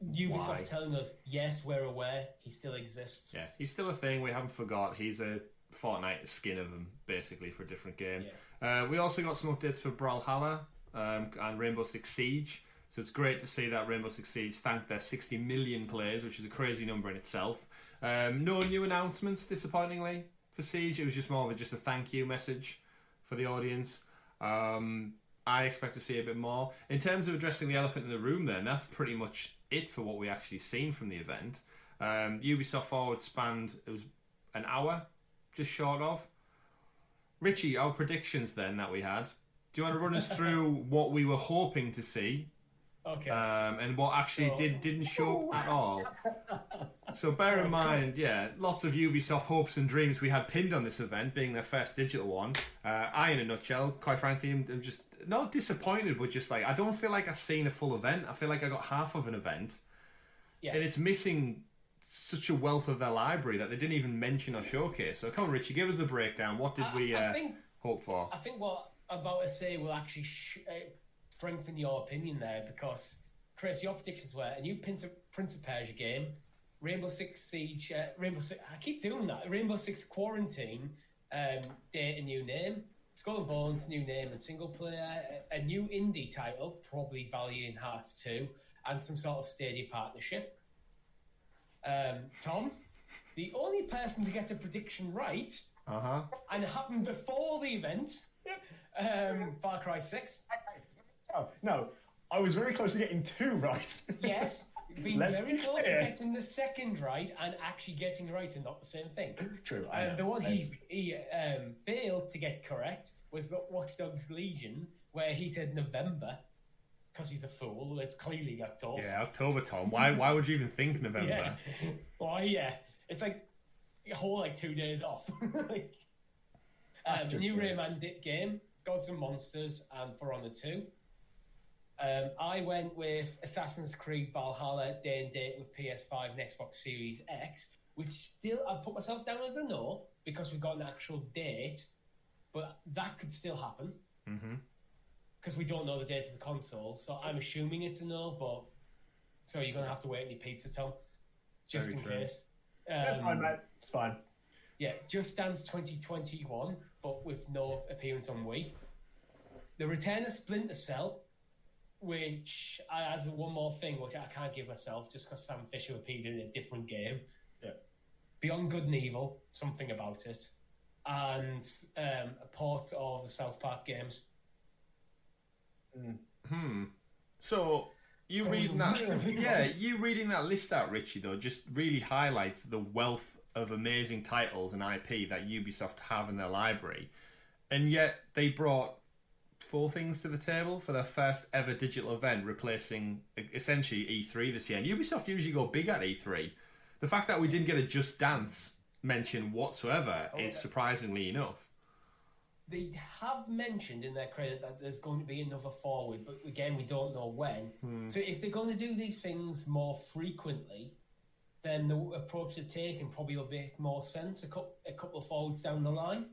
Ubisoft why? telling us, yes, we're aware, he still exists. Yeah, he's still a thing. We haven't forgot. He's a Fortnite skin of him, basically, for a different game. Yeah. We also got some updates for Brawlhalla and Rainbow Six Siege. So it's great to see that Rainbow Six Siege thanked their 60 million players, which is a crazy number in itself. No new announcements, disappointingly, for Siege. It was just more of just a thank you message for the audience. I expect to see a bit more. In terms of addressing the elephant in the room then, that's pretty much it for what we actually seen from the event. Ubisoft Forward spanned, it was an hour, just short of. Richie, our predictions then that we had. Do you want to run us through what we were hoping to see? Okay. And what actually didn't show up at all. So bear in mind, lots of Ubisoft hopes and dreams we had pinned on this event, being their first digital one. I, in a nutshell, quite frankly, am just not disappointed, but just like, I don't feel like I've seen a full event. I feel like I got half of an event. Yeah. And it's missing such a wealth of their library that they didn't even mention or showcase. So come on, Richie, give us the breakdown. What did we hope for? I think what I'm about to say will actually strengthen your opinion there, because Chris, your predictions were a new Prince of Persia game, Rainbow Six Siege, I keep doing that. Rainbow Six Quarantine, date and new name, Skull and Bones, new name and single player, a new indie title, probably Valiant Hearts 2, and some sort of Stadia partnership. Tom, the only person to get a prediction right, and it happened before the event, Far Cry 6. Oh, no, I was very close to getting 2 right. Yes, being very close to getting the second right and actually getting right and not the same thing. True. The one he failed to get correct was the Watch Dogs Legion, where he said November, because he's a fool. It's clearly October. Yeah, October, Tom. Why would you even think November? Yeah. Why, yeah. It's like a whole 2 days off. The new Rayman game, Gods and Monsters, and For Honor 2. I went with Assassin's Creed Valhalla day and date with PS5 and Xbox Series X, which still I've put myself down as a no because we've got an actual date, but that could still happen because we don't know the date of the console. So I'm assuming it's a no, but so you're gonna have to wait on your pizza, Tom, just in case. That's fine, mate. It's fine. Yeah, Just Dance 2021, but with no appearance on Wii. The return of Splinter Cell, which as one more thing, which I can't give myself just because Sam Fisher appeared in a different game. Yeah. Beyond Good and Evil, something about it, and a port of the South Park games. So you reading that list out, Richie, though, just really highlights the wealth of amazing titles and IP that Ubisoft have in their library, and yet they brought 4 things to the table for their first ever digital event, replacing essentially E3 this year. And Ubisoft usually go big at E3. The fact that we didn't get a Just Dance mention whatsoever is surprisingly enough. They have mentioned in their credit that there's going to be another forward, but again, we don't know when. So if they're going to do these things more frequently, then the approach they're taking probably will make more sense a couple of forwards down the line.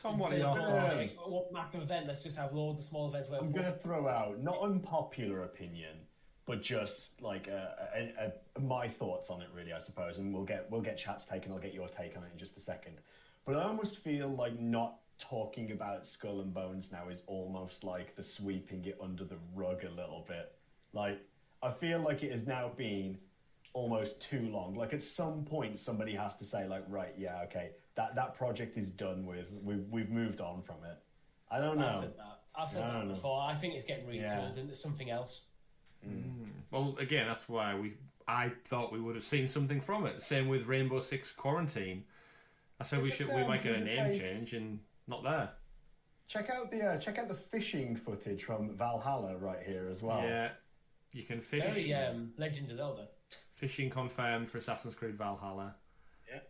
Tom, what are your thoughts? What massive event? Let's just have loads of small events. I'm going to throw out, not unpopular opinion, but just like my thoughts on it, really, I suppose. And we'll get Chat's take, and I'll get your take on it in just a second. But I almost feel like not talking about Skull and Bones now is almost like the sweeping it under the rug a little bit. Like, I feel like it has now been almost too long. Like, at some point, somebody has to say, like, right, yeah, okay, that project is done with. We've moved on from it. I don't know. I've said that before. I think it's getting retooled into something else. Well, again, that's why I thought we would have seen something from it. Same with Rainbow Six Quarantine. I said we might get a name change, and not there. Check out the fishing footage from Valhalla right here as well. Yeah, you can fish. Very Legend of Zelda. Fishing confirmed for Assassin's Creed Valhalla. Yeah.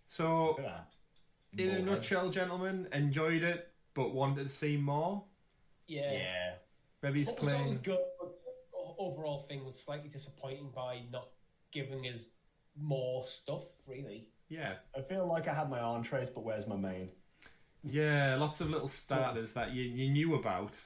So, Yeah. in a nutshell, gentlemen, enjoyed it, but wanted to see more. Yeah. Maybe he's What was playing. always good, but the overall thing was slightly disappointing by not giving us more stuff, really. Yeah. I feel like I had my entrees, but where's my main? Yeah, lots of little starters that you knew about.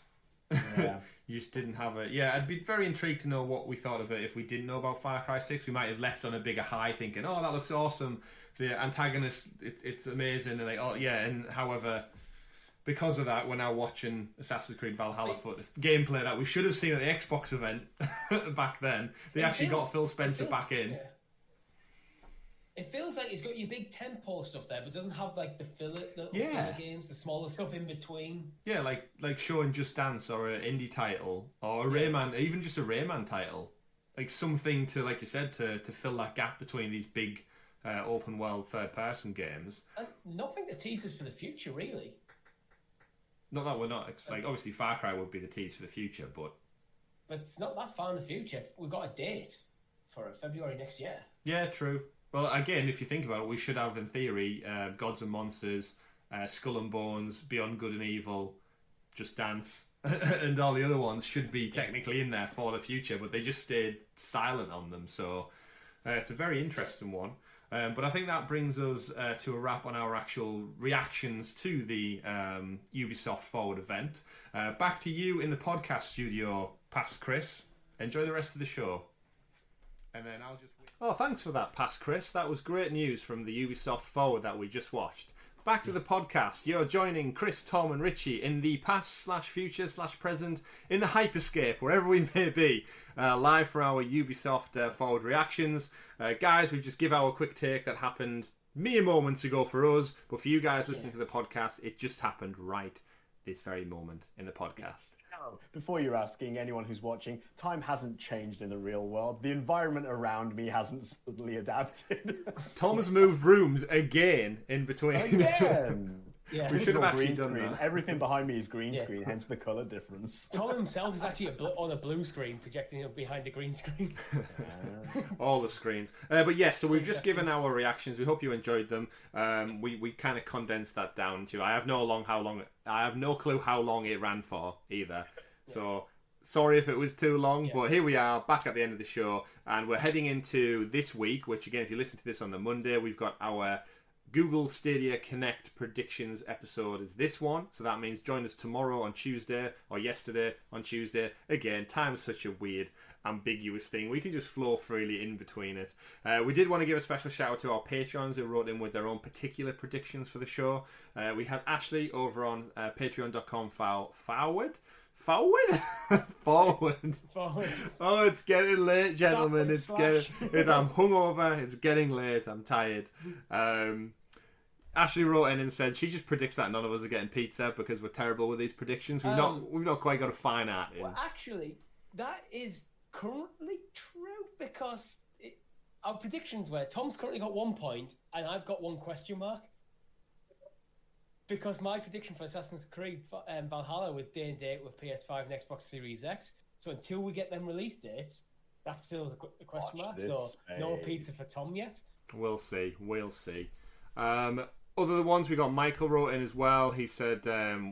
Yeah. You just didn't have it. Yeah, I'd be very intrigued to know what we thought of it if we didn't know about Far Cry 6. We might have left on a bigger high thinking, oh, that looks awesome. The antagonist, it's amazing. And and however, because of that, we're now watching Assassin's Creed Valhalla gameplay that we should have seen at the Xbox event back then. They actually got Phil Spencer back in. Yeah. It feels like it's got your big tentpole stuff there, but doesn't have like the filler games, the smaller stuff in between. Yeah, like showing Just Dance or an indie title or a Rayman, even just a Rayman title, like something to, like you said, to fill that gap between these big open world third person games. And nothing that teases for the future, really. Not that we're not like obviously Far Cry would be the tease for the future, but it's not that far in the future. We've got a date for February next year. Yeah, true. Well, again, if you think about it, we should have, in theory, Gods and Monsters, Skull and Bones, Beyond Good and Evil, Just Dance, and all the other ones should be technically in there for the future, but they just stayed silent on them. So it's a very interesting one. But I think that brings us to a wrap on our actual reactions to the Ubisoft Forward event. Back to you in the podcast studio, past Chris. Enjoy the rest of the show. And then I'll just... Oh, thanks for that, past Chris. That was great news from the Ubisoft Forward that we just watched. Back to the podcast. You're joining Chris, Tom and Richie in the past/future/present in the hyperscape, wherever we may be, live for our Ubisoft Forward reactions. Guys, we just give our quick take that happened mere moments ago for us, but for you guys listening to the podcast, it just happened right this very moment in the podcast. Before you're asking, anyone who's watching, time hasn't changed in the real world. The environment around me hasn't suddenly adapted. Tom has moved rooms again in between. Again! Yeah. We should have actually done screen. that. Everything behind me is green screen, hence the colour difference. Tom himself is actually on a blue screen, projecting behind the green screen. All the screens. But yes, so we've just given our reactions. We hope you enjoyed them. We kind of condensed that down to. I have no clue how long it ran for either. So sorry if it was too long, but here we are back at the end of the show, and we're heading into this week. Which again, if you listen to this on the Monday, we've got our Google Stadia Connect predictions episode is this one, so that means join us tomorrow on Tuesday or yesterday on Tuesday. Again, time is such a weird, ambiguous thing. We can just flow freely in between it. We did want to give a special shout out to our Patreons who wrote in with their own particular predictions for the show. We had Ashley over on patreon.com/forward. Forward. Oh, it's getting late, gentlemen. I'm hungover. It's getting late. I'm tired. Ashley wrote in and said she just predicts that none of us are getting pizza because we're terrible with these predictions. We've not quite got a fine art in. Well, actually, that is currently true because our predictions were Tom's currently got 1 point and I've got 1 question mark. Because my prediction for Assassin's Creed Valhalla was day and date with PS5 and Xbox Series X. So until we get them release dates, that's still the question mark. So no pizza for Tom yet. We'll see. Other the ones we got, Michael wrote in as well. He said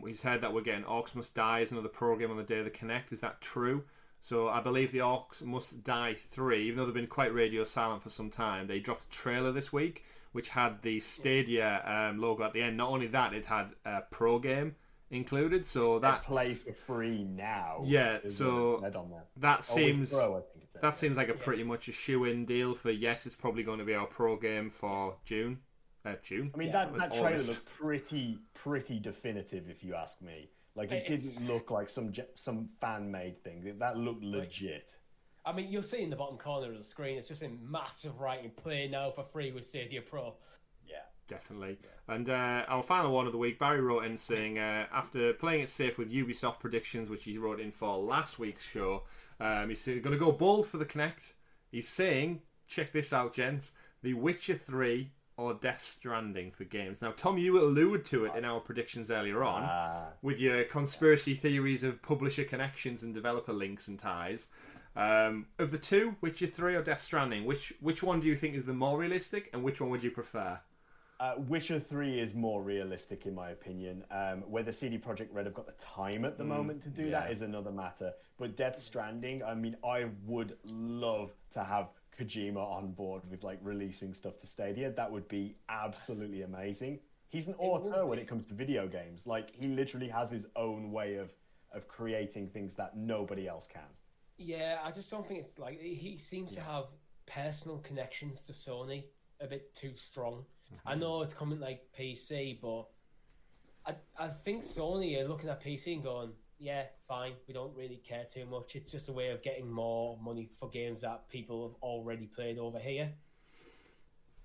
he's heard that we're getting Orcs Must Die as another pro game on the day of the Connect. Is that true? So I believe the Orcs Must Die 3, even though they've been quite radio silent for some time, they dropped a trailer this week which had the Stadia logo at the end. Not only that, it had a pro game included, so that play for free now. Yeah, so that seems like a pretty much a shoe-in deal for yes, it's probably going to be our pro game for June. I mean that trailer looked pretty definitive, if you ask me. Like it didn't look like some fan-made thing. That looked legit. I mean, you'll see in the bottom corner of the screen, it's just in massive writing, play now for free with Stadia Pro. Yeah. Definitely. And our final one of the week, Barry wrote in saying, after playing it safe with Ubisoft predictions, which he wrote in for last week's show, he's going to go bold for the Connect. He's saying, check this out, gents, The Witcher 3 or Death Stranding for games. Now, Tom, you alluded to it in our predictions earlier on, with your conspiracy theories of publisher connections and developer links and ties. Of the two, Witcher 3 or Death Stranding, which one do you think is the more realistic, and which one would you prefer? Witcher 3 is more realistic in my opinion. Whether CD Projekt Red have got the time at the moment to do that is another matter. But Death Stranding, I mean, I would love to have Kojima on board with like releasing stuff to Stadia. That would be absolutely amazing. He's an auteur when it comes to video games. Like, he literally has his own way of creating things that nobody else can. Yeah, I just don't think it's like he seems to have personal connections to Sony a bit too strong. I know it's coming like PC, but I think Sony are looking at PC and going, yeah, fine, we don't really care too much. It's just a way of getting more money for games that people have already played over here.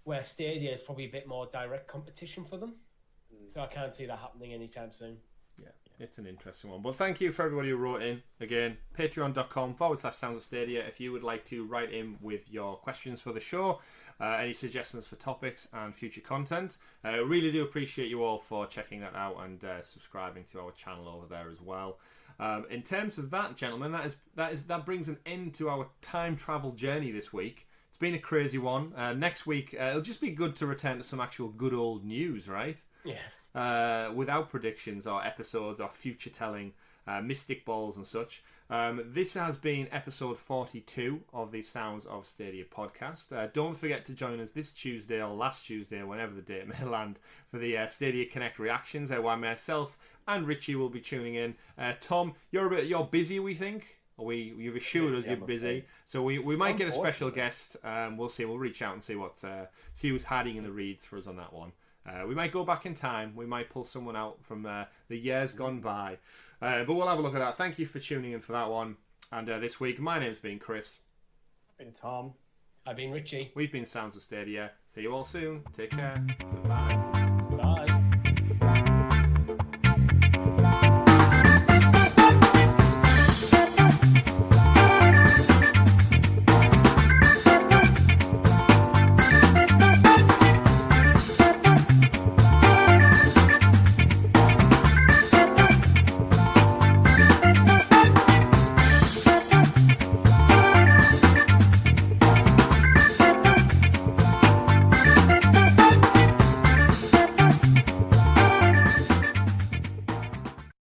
Where Stadia is probably a bit more direct competition for them. So I can't see that happening anytime soon. Yeah, it's an interesting one. But thank you for everybody who wrote in. Again, patreon.com/Sounds of Stadia if you would like to write in with your questions for the show, any suggestions for topics and future content. Really do appreciate you all for checking that out and subscribing to our channel over there as well. In terms of that, gentlemen, that brings an end to our time travel journey this week. It's been a crazy one. Next week, it'll just be good to return to some actual good old news, right? Yeah. Without predictions or episodes or future telling, mystic balls and such. This has been episode 42 of the Sounds of Stadia podcast. Don't forget to join us this Tuesday or last Tuesday, whenever the date may land, for the Stadia Connect reactions, where myself and Richie will be tuning in. Tom, you're busy, we think. You've assured us you're busy, so we might get a special guest. We'll see. We'll reach out and see who's hiding in the reeds for us on that one. We might go back in time. We might pull someone out from the years gone by. But we'll have a look at that. Thank you for tuning in for that one. And this week, my name's been Chris. I've been Tom. I've been Richie. We've been Sounds of Stadia. See you all soon. Take care. Goodbye.